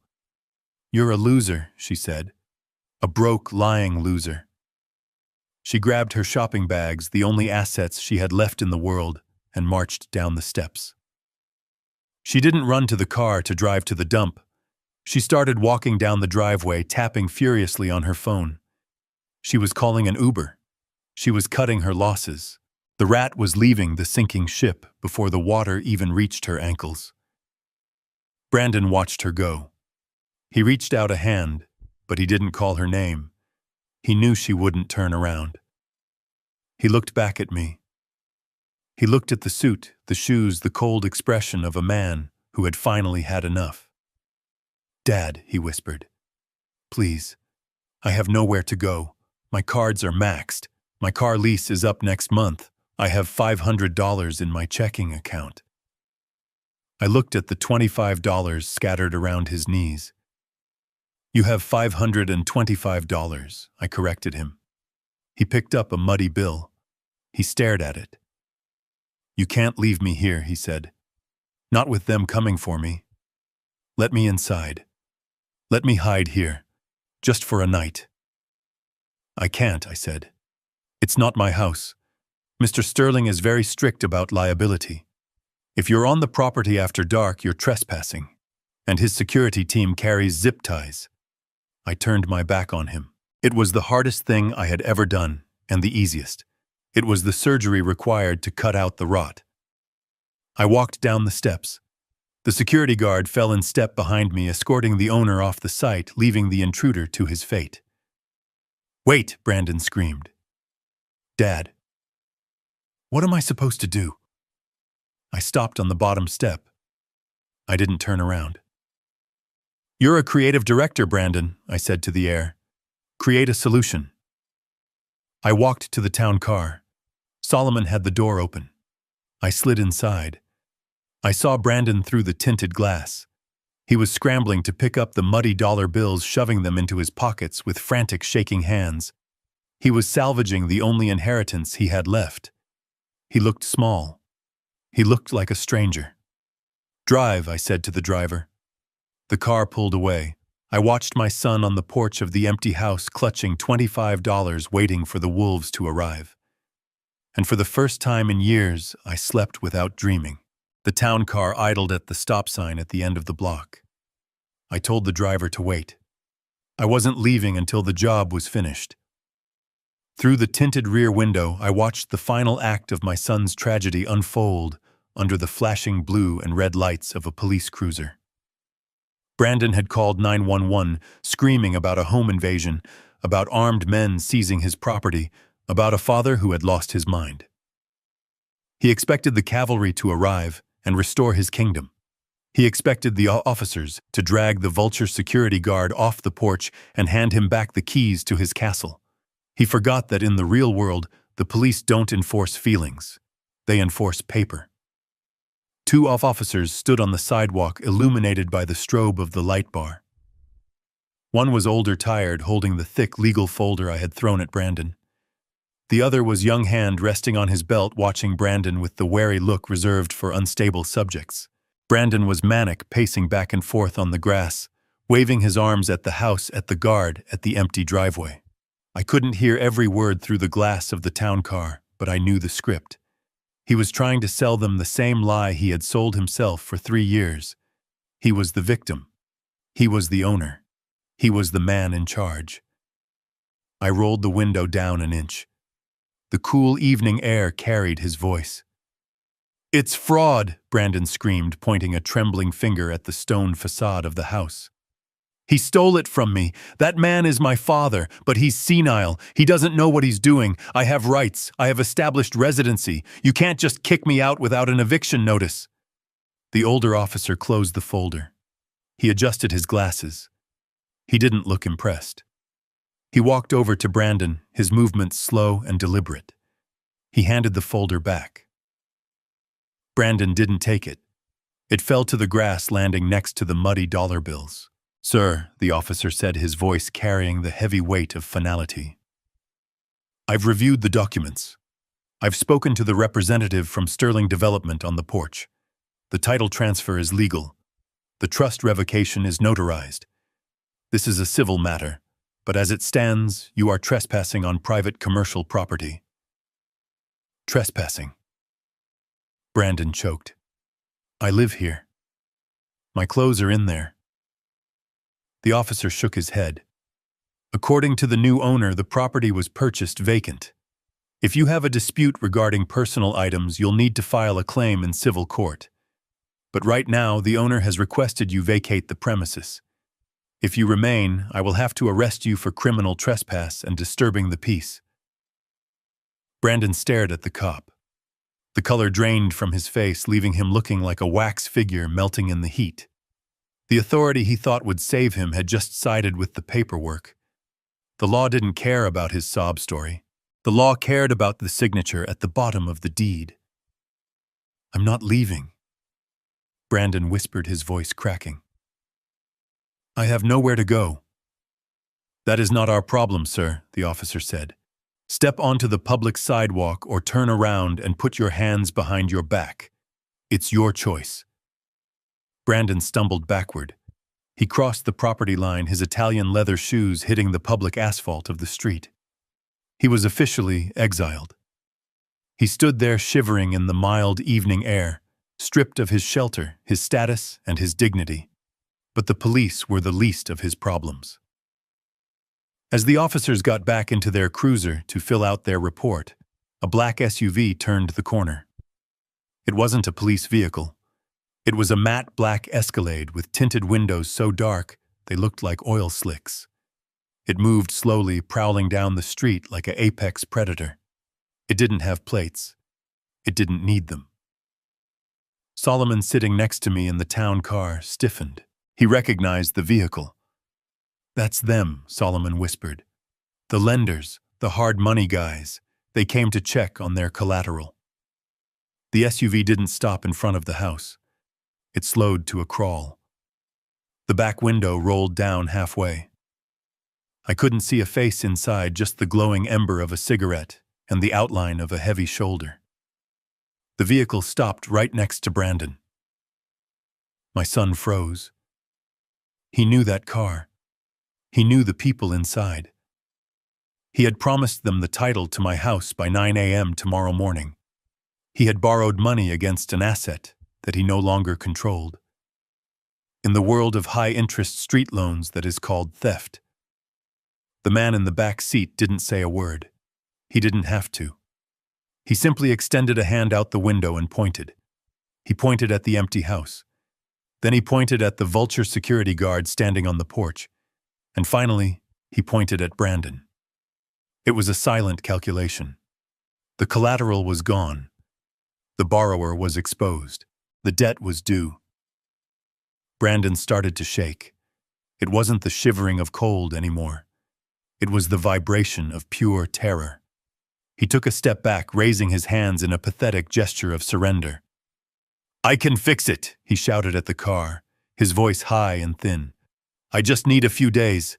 "You're a loser," she said. "A broke, lying loser." She grabbed her shopping bags, the only assets she had left in the world, and marched down the steps. She didn't run to the car to drive to the dump. She started walking down the driveway, tapping furiously on her phone. She was calling an Uber. She was cutting her losses. The rat was leaving the sinking ship before the water even reached her ankles. Brandon watched her go. He reached out a hand, but he didn't call her name. He knew she wouldn't turn around. He looked back at me. He looked at the suit, the shoes, the cold expression of a man who had finally had enough. "Dad," he whispered. "Please. I have nowhere to go. My cards are maxed. My car lease is up next month. I have $500 in my checking account." I looked at the $25 scattered around his knees. "You have $525, I corrected him. He picked up a muddy bill. He stared at it. "You can't leave me here," he said. "Not with them coming for me. Let me inside. Let me hide here, just for a night." "I can't," I said. "It's not my house. Mr. Sterling is very strict about liability. If you're on the property after dark, you're trespassing, and his security team carries zip ties. I turned my back on him. It was the hardest thing I had ever done, and the easiest. It was the surgery required to cut out the rot. I walked down the steps. The security guard fell in step behind me, escorting the owner off the site, leaving the intruder to his fate. "Wait!" Brandon screamed. "Dad, what am I supposed to do?" I stopped on the bottom step. I didn't turn around. "You're a creative director, Brandon," I said to the air. "Create a solution." I walked to the town car. Solomon had the door open. I slid inside. I saw Brandon through the tinted glass. He was scrambling to pick up the muddy dollar bills, shoving them into his pockets with frantic, shaking hands. He was salvaging the only inheritance he had left. He looked small. He looked like a stranger. "Drive," I said to the driver. The car pulled away. I watched my son on the porch of the empty house, clutching $25, waiting for the wolves to arrive. And for the first time in years, I slept without dreaming. The town car idled at the stop sign at the end of the block. I told the driver to wait. I wasn't leaving until the job was finished. Through the tinted rear window, I watched the final act of my son's tragedy unfold under the flashing blue and red lights of a police cruiser. Brandon had called 911, screaming about a home invasion, about armed men seizing his property, about a father who had lost his mind. He expected the cavalry to arrive and restore his kingdom. He expected the officers to drag the vulture security guard off the porch and hand him back the keys to his castle. He forgot that in the real world, the police don't enforce feelings. They enforce paper. Two officers stood on the sidewalk, illuminated by the strobe of the light bar. One was older, tired, holding the thick legal folder I had thrown at Brandon. The other was young hand resting on his belt, watching Brandon with the wary look reserved for unstable subjects. Brandon was manic, pacing back and forth on the grass, waving his arms at the house, at the guard, at the empty driveway. I couldn't hear every word through the glass of the town car, but I knew the script. He was trying to sell them the same lie he had sold himself for 3 years. He was the victim. He was the owner. He was the man in charge. I rolled the window down an inch. The cool evening air carried his voice. "It's fraud," Brandon screamed, pointing a trembling finger at the stone facade of the house. "He stole it from me. That man is my father, but he's senile. He doesn't know what he's doing. I have rights. I have established residency. You can't just kick me out without an eviction notice." The older officer closed the folder. He adjusted his glasses. He didn't look impressed. He walked over to Brandon, his movements slow and deliberate. He handed the folder back. Brandon didn't take it. It fell to the grass, landing next to the muddy dollar bills. "Sir," the officer said, his voice carrying the heavy weight of finality. "I've reviewed the documents. I've spoken to the representative from Sterling Development on the porch. The title transfer is legal. The trust revocation is notarized. This is a civil matter, but as it stands, you are trespassing on private commercial property." Trespassing. Brandon choked. "I live here. My clothes are in there." The officer shook his head. "According to the new owner, the property was purchased vacant. If you have a dispute regarding personal items, you'll need to file a claim in civil court. But right now, the owner has requested you vacate the premises. If you remain, I will have to arrest you for criminal trespass and disturbing the peace." Brandon stared at the cop. The color drained from his face, leaving him looking like a wax figure melting in the heat. The authority he thought would save him had just sided with the paperwork. The law didn't care about his sob story. The law cared about the signature at the bottom of the deed. "I'm not leaving," Brandon whispered, his voice cracking. "I have nowhere to go." "That is not our problem, sir," the officer said. "Step onto the public sidewalk or turn around and put your hands behind your back. It's your choice." Brandon stumbled backward. He crossed the property line, his Italian leather shoes hitting the public asphalt of the street. He was officially exiled. He stood there shivering in the mild evening air, stripped of his shelter, his status, and his dignity. But the police were the least of his problems. As the officers got back into their cruiser to fill out their report, a black SUV turned the corner. It wasn't a police vehicle. It was a matte black Escalade with tinted windows so dark they looked like oil slicks. It moved slowly, prowling down the street like an apex predator. It didn't have plates. It didn't need them. Solomon, sitting next to me in the town car, stiffened. He recognized the vehicle. "That's them," Solomon whispered. "The lenders, the hard money guys. They came to check on their collateral." The SUV didn't stop in front of the house. It slowed to a crawl. The back window rolled down halfway. I couldn't see a face inside, just the glowing ember of a cigarette and the outline of a heavy shoulder. The vehicle stopped right next to Brandon. My son froze. He knew that car. He knew the people inside. He had promised them the title to my house by 9 a.m. tomorrow morning. He had borrowed money against an asset that he no longer controlled. In the world of high-interest street loans that is called theft. The man in the back seat didn't say a word. He didn't have to. He simply extended a hand out the window and pointed. He pointed at the empty house. Then he pointed at the vulture security guard standing on the porch. And finally, he pointed at Brandon. It was a silent calculation. The collateral was gone. The borrower was exposed. The debt was due. Brandon started to shake. It wasn't the shivering of cold anymore. It was the vibration of pure terror. He took a step back, raising his hands in a pathetic gesture of surrender. "I can fix it," he shouted at the car, his voice high and thin. "I just need a few days.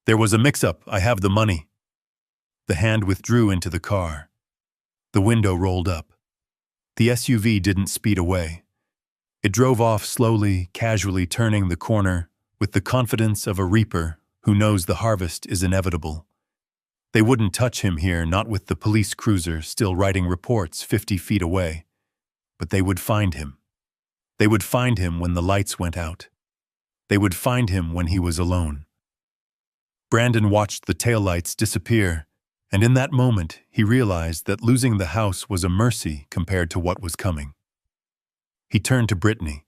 There was a mix-up. I have the money." The hand withdrew into the car. The window rolled up. The SUV didn't speed away. It drove off slowly, casually turning the corner with the confidence of a reaper who knows the harvest is inevitable. They wouldn't touch him here, not with the police cruiser still writing reports 50 feet away. But they would find him. They would find him when the lights went out. They would find him when he was alone. Brandon watched the taillights disappear, and in that moment he realized that losing the house was a mercy compared to what was coming. He turned to Brittany.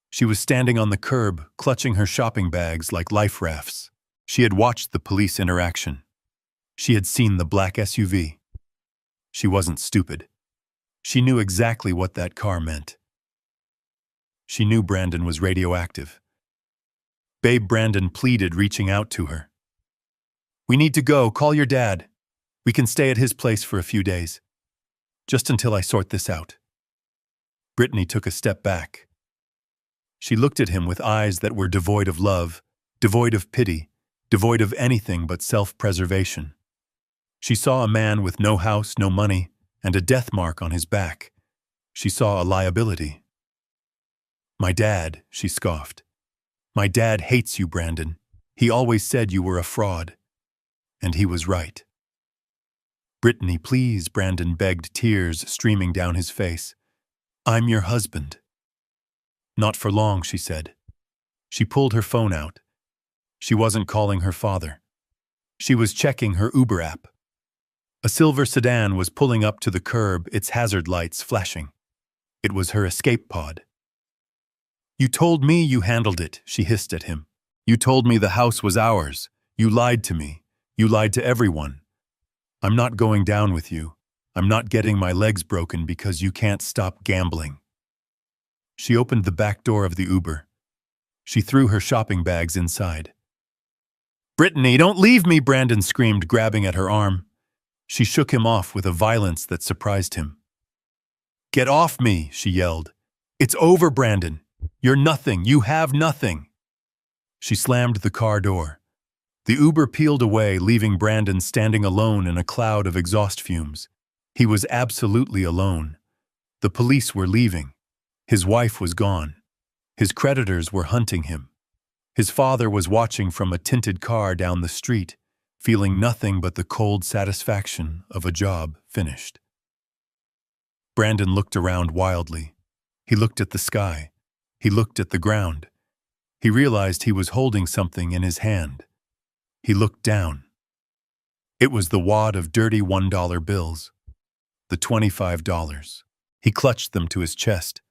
She was standing on the curb, clutching her shopping bags like life rafts. She had watched the police interaction. She had seen the black SUV. She wasn't stupid. She knew exactly what that car meant. She knew Brandon was radioactive. Babe, Brandon pleaded, reaching out to her. "We need to go. Call your dad. We can stay at his place for a few days. Just until I sort this out." Brittany took a step back. She looked at him with eyes that were devoid of love, devoid of pity, devoid of anything but self-preservation. She saw a man with no house, no money, and a death mark on his back. She saw a liability. "My dad," she scoffed. "My dad hates you, Brandon. He always said you were a fraud." And he was right. "Brittany, please," Brandon begged, tears streaming down his face. "I'm your husband." "Not for long," she said. She pulled her phone out. She wasn't calling her father. She was checking her Uber app. A silver sedan was pulling up to the curb, its hazard lights flashing. It was her escape pod. "You told me you handled it," she hissed at him. "You told me the house was ours. You lied to me. You lied to everyone. I'm not going down with you. I'm not getting my legs broken because you can't stop gambling." She opened the back door of the Uber. She threw her shopping bags inside. "Brittany, don't leave me!" Brandon screamed, grabbing at her arm. She shook him off with a violence that surprised him. "Get off me!" she yelled. "It's over, Brandon. You're nothing. You have nothing." She slammed the car door. The Uber peeled away, leaving Brandon standing alone in a cloud of exhaust fumes. He was absolutely alone. The police were leaving. His wife was gone. His creditors were hunting him. His father was watching from a tinted car down the street, feeling nothing but the cold satisfaction of a job finished. Brandon looked around wildly. He looked at the sky. He looked at the ground. He realized he was holding something in his hand. He looked down. It was the wad of dirty $1 bills. The $25. He clutched them to his chest.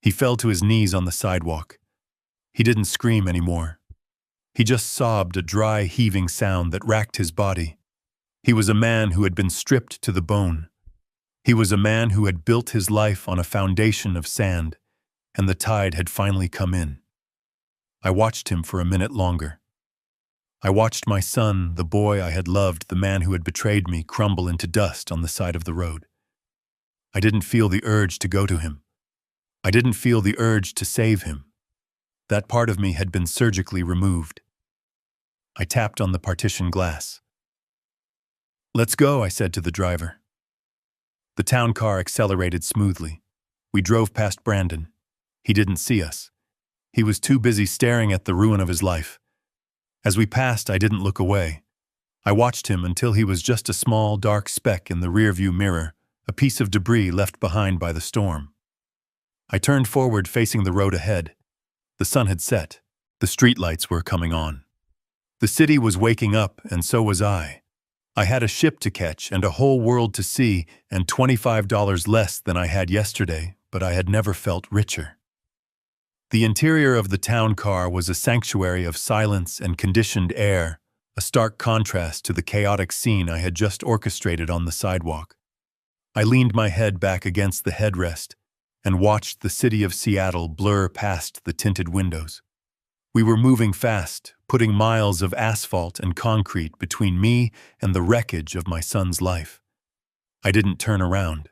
He fell to his knees on the sidewalk. He didn't scream anymore. He just sobbed a dry, heaving sound that racked his body. He was a man who had been stripped to the bone. He was a man who had built his life on a foundation of sand, and the tide had finally come in. I watched him for a minute longer. I watched my son, the boy I had loved, the man who had betrayed me, crumble into dust on the side of the road. I didn't feel the urge to go to him. I didn't feel the urge to save him. That part of me had been surgically removed. I tapped on the partition glass. "Let's go," I said to the driver. The town car accelerated smoothly. We drove past Brandon. He didn't see us. He was too busy staring at the ruin of his life. As we passed, I didn't look away. I watched him until he was just a small, dark speck in the rearview mirror, a piece of debris left behind by the storm. I turned forward, facing the road ahead. The sun had set. The streetlights were coming on. The city was waking up, and so was I. I had a ship to catch and a whole world to see, and $25 less than I had yesterday, but I had never felt richer. The interior of the town car was a sanctuary of silence and conditioned air, a stark contrast to the chaotic scene I had just orchestrated on the sidewalk. I leaned my head back against the headrest and watched the city of Seattle blur past the tinted windows. We were moving fast, putting miles of asphalt and concrete between me and the wreckage of my son's life. I didn't turn around.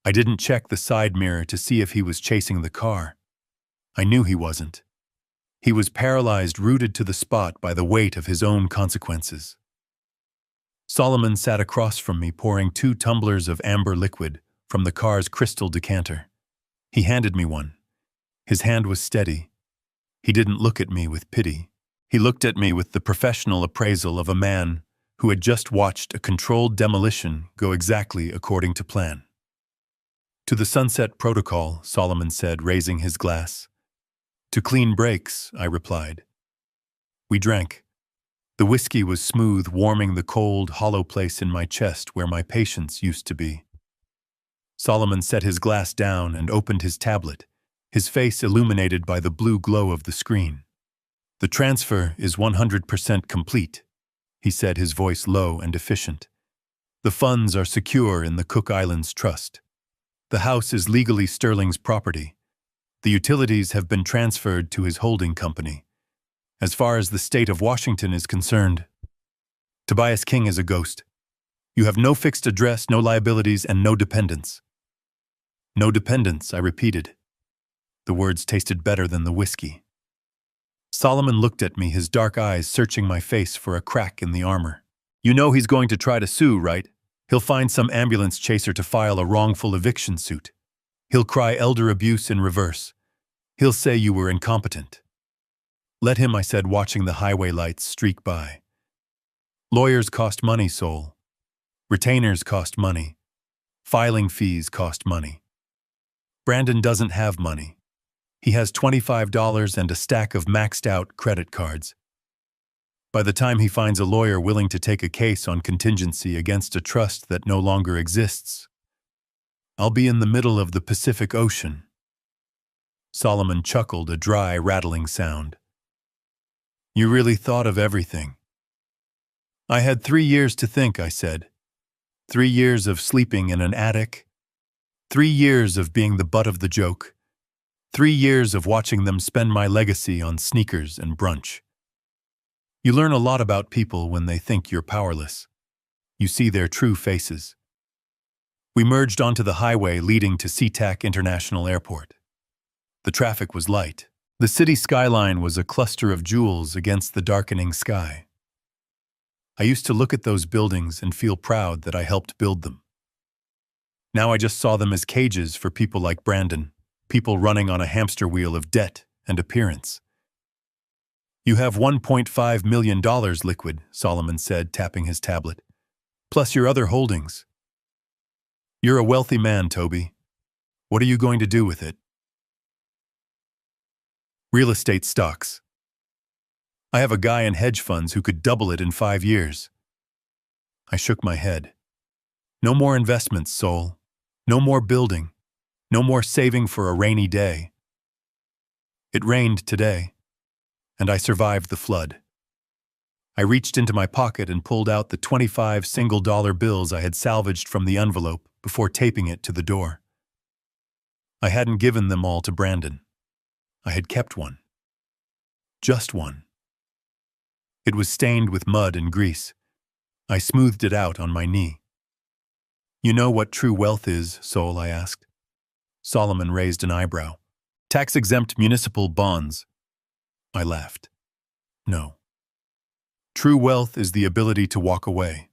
I didn't check the side mirror to see if he was chasing the car. I knew he wasn't. He was paralyzed, rooted to the spot by the weight of his own consequences. Solomon sat across from me, pouring 2 tumblers of amber liquid from the car's crystal decanter. He handed me one. His hand was steady. He didn't look at me with pity. He looked at me with the professional appraisal of a man who had just watched a controlled demolition go exactly according to plan. "To the Sunset Protocol," Solomon said, raising his glass. "To clean breaks," I replied. We drank. The whiskey was smooth, warming the cold, hollow place in my chest where my patience used to be. Solomon set his glass down and opened his tablet, his face illuminated by the blue glow of the screen. "The transfer is 100% complete," he said, his voice low and efficient. "The funds are secure in the Cook Islands Trust. The house is legally Sterling's property. The utilities have been transferred to his holding company. As far as the state of Washington is concerned, Tobias King is a ghost. You have no fixed address, no liabilities, and no dependents." "No dependents," I repeated. The words tasted better than the whiskey. Solomon looked at me, his dark eyes searching my face for a crack in the armor. "You know he's going to try to sue, right? He'll find some ambulance chaser to file a wrongful eviction suit. He'll cry elder abuse in reverse. He'll say you were incompetent." "Let him," I said, watching the highway lights streak by. "Lawyers cost money, Sol. Retainers cost money. Filing fees cost money. Brandon doesn't have money. He has $25 and a stack of maxed-out credit cards. By the time he finds a lawyer willing to take a case on contingency against a trust that no longer exists, I'll be in the middle of the Pacific Ocean." Solomon chuckled, a dry, rattling sound. "You really thought of everything." "I had 3 years to think," I said. 3 years of sleeping in an attic. 3 years of being the butt of the joke. 3 years of watching them spend my legacy on sneakers and brunch. You learn a lot about people when they think you're powerless. You see their true faces. We merged onto the highway leading to SeaTac International Airport. The traffic was light. The city skyline was a cluster of jewels against the darkening sky. I used to look at those buildings and feel proud that I helped build them. Now I just saw them as cages for people like Brandon, people running on a hamster wheel of debt and appearance. "You have $1.5 million liquid," Solomon said, tapping his tablet, "plus your other holdings. You're a wealthy man, Toby. What are you going to do with it? Real estate stocks. I have a guy in hedge funds who could double it in 5 years. I shook my head. No more investments, Sol. No more building. No more saving for a rainy day. It rained today, and I survived the flood. I reached into my pocket and pulled out the 25 single-dollar bills I had salvaged from the envelope before taping it to the door. I hadn't given them all to Brandon. I had kept one. Just one. It was stained with mud and grease. I smoothed it out on my knee. You know what true wealth is, Sol? I asked. Solomon raised an eyebrow. Tax-exempt municipal bonds. I laughed. No. True wealth is the ability to walk away.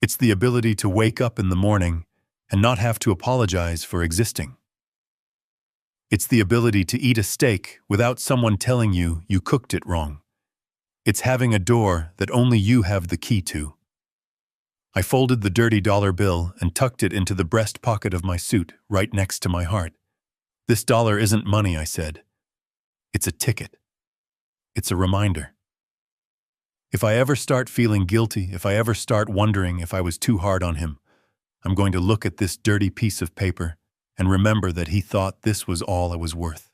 It's the ability to wake up in the morning and not have to apologize for existing. It's the ability to eat a steak without someone telling you you cooked it wrong. It's having a door that only you have the key to. I folded the dirty dollar bill and tucked it into the breast pocket of my suit right next to my heart. This dollar isn't money, I said. It's a ticket. It's a reminder. If I ever start feeling guilty, if I ever start wondering if I was too hard on him, I'm going to look at this dirty piece of paper and remember that he thought this was all I was worth.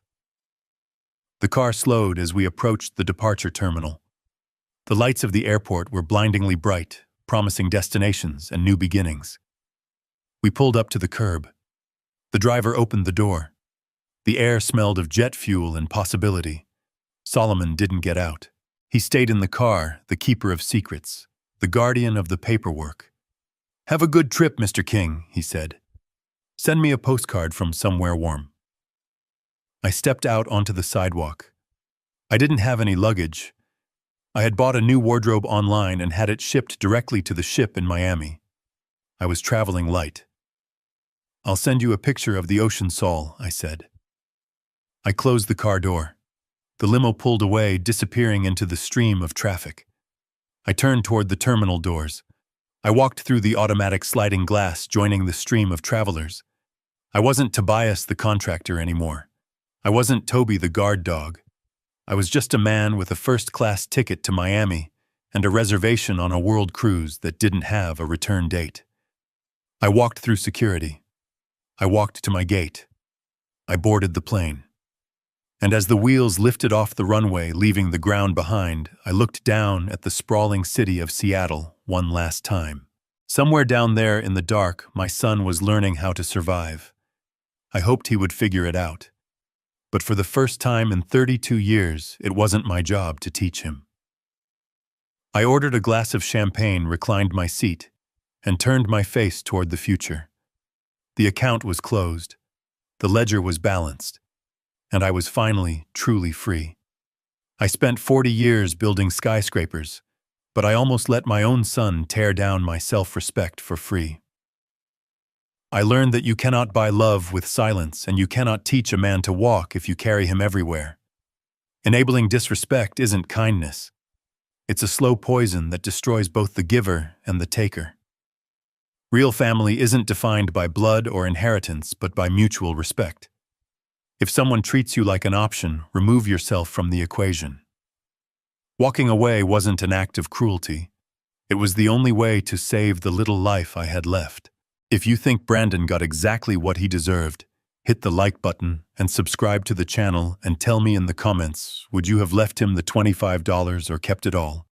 The car slowed as we approached the departure terminal. The lights of the airport were blindingly bright, promising destinations and new beginnings. We pulled up to the curb. The driver opened the door. The air smelled of jet fuel and possibility. Solomon didn't get out. He stayed in the car, the keeper of secrets, the guardian of the paperwork. Have a good trip, Mr. King, he said. Send me a postcard from somewhere warm. I stepped out onto the sidewalk. I didn't have any luggage. I had bought a new wardrobe online and had it shipped directly to the ship in Miami. I was traveling light. I'll send you a picture of the ocean, Sol, I said. I closed the car door. The limo pulled away, disappearing into the stream of traffic. I turned toward the terminal doors. I walked through the automatic sliding glass, joining the stream of travelers. I wasn't Tobias the contractor anymore. I wasn't Toby the guard dog. I was just a man with a first-class ticket to Miami and a reservation on a world cruise that didn't have a return date. I walked through security. I walked to my gate. I boarded the plane. And as the wheels lifted off the runway, leaving the ground behind, I looked down at the sprawling city of Seattle one last time. Somewhere down there in the dark, my son was learning how to survive. I hoped he would figure it out. But for the first time in 32 years, it wasn't my job to teach him. I ordered a glass of champagne, reclined my seat, and turned my face toward the future. The account was closed. The ledger was balanced. And I was finally truly free. I spent 40 years building skyscrapers, but I almost let my own son tear down my self-respect for free. I learned that you cannot buy love with silence, and you cannot teach a man to walk if you carry him everywhere. Enabling disrespect isn't kindness. It's a slow poison that destroys both the giver and the taker. Real family isn't defined by blood or inheritance, but by mutual respect. If someone treats you like an option, remove yourself from the equation. Walking away wasn't an act of cruelty. It was the only way to save the little life I had left. If you think Brandon got exactly what he deserved, hit the like button and subscribe to the channel and tell me in the comments, would you have left him the $25 or kept it all?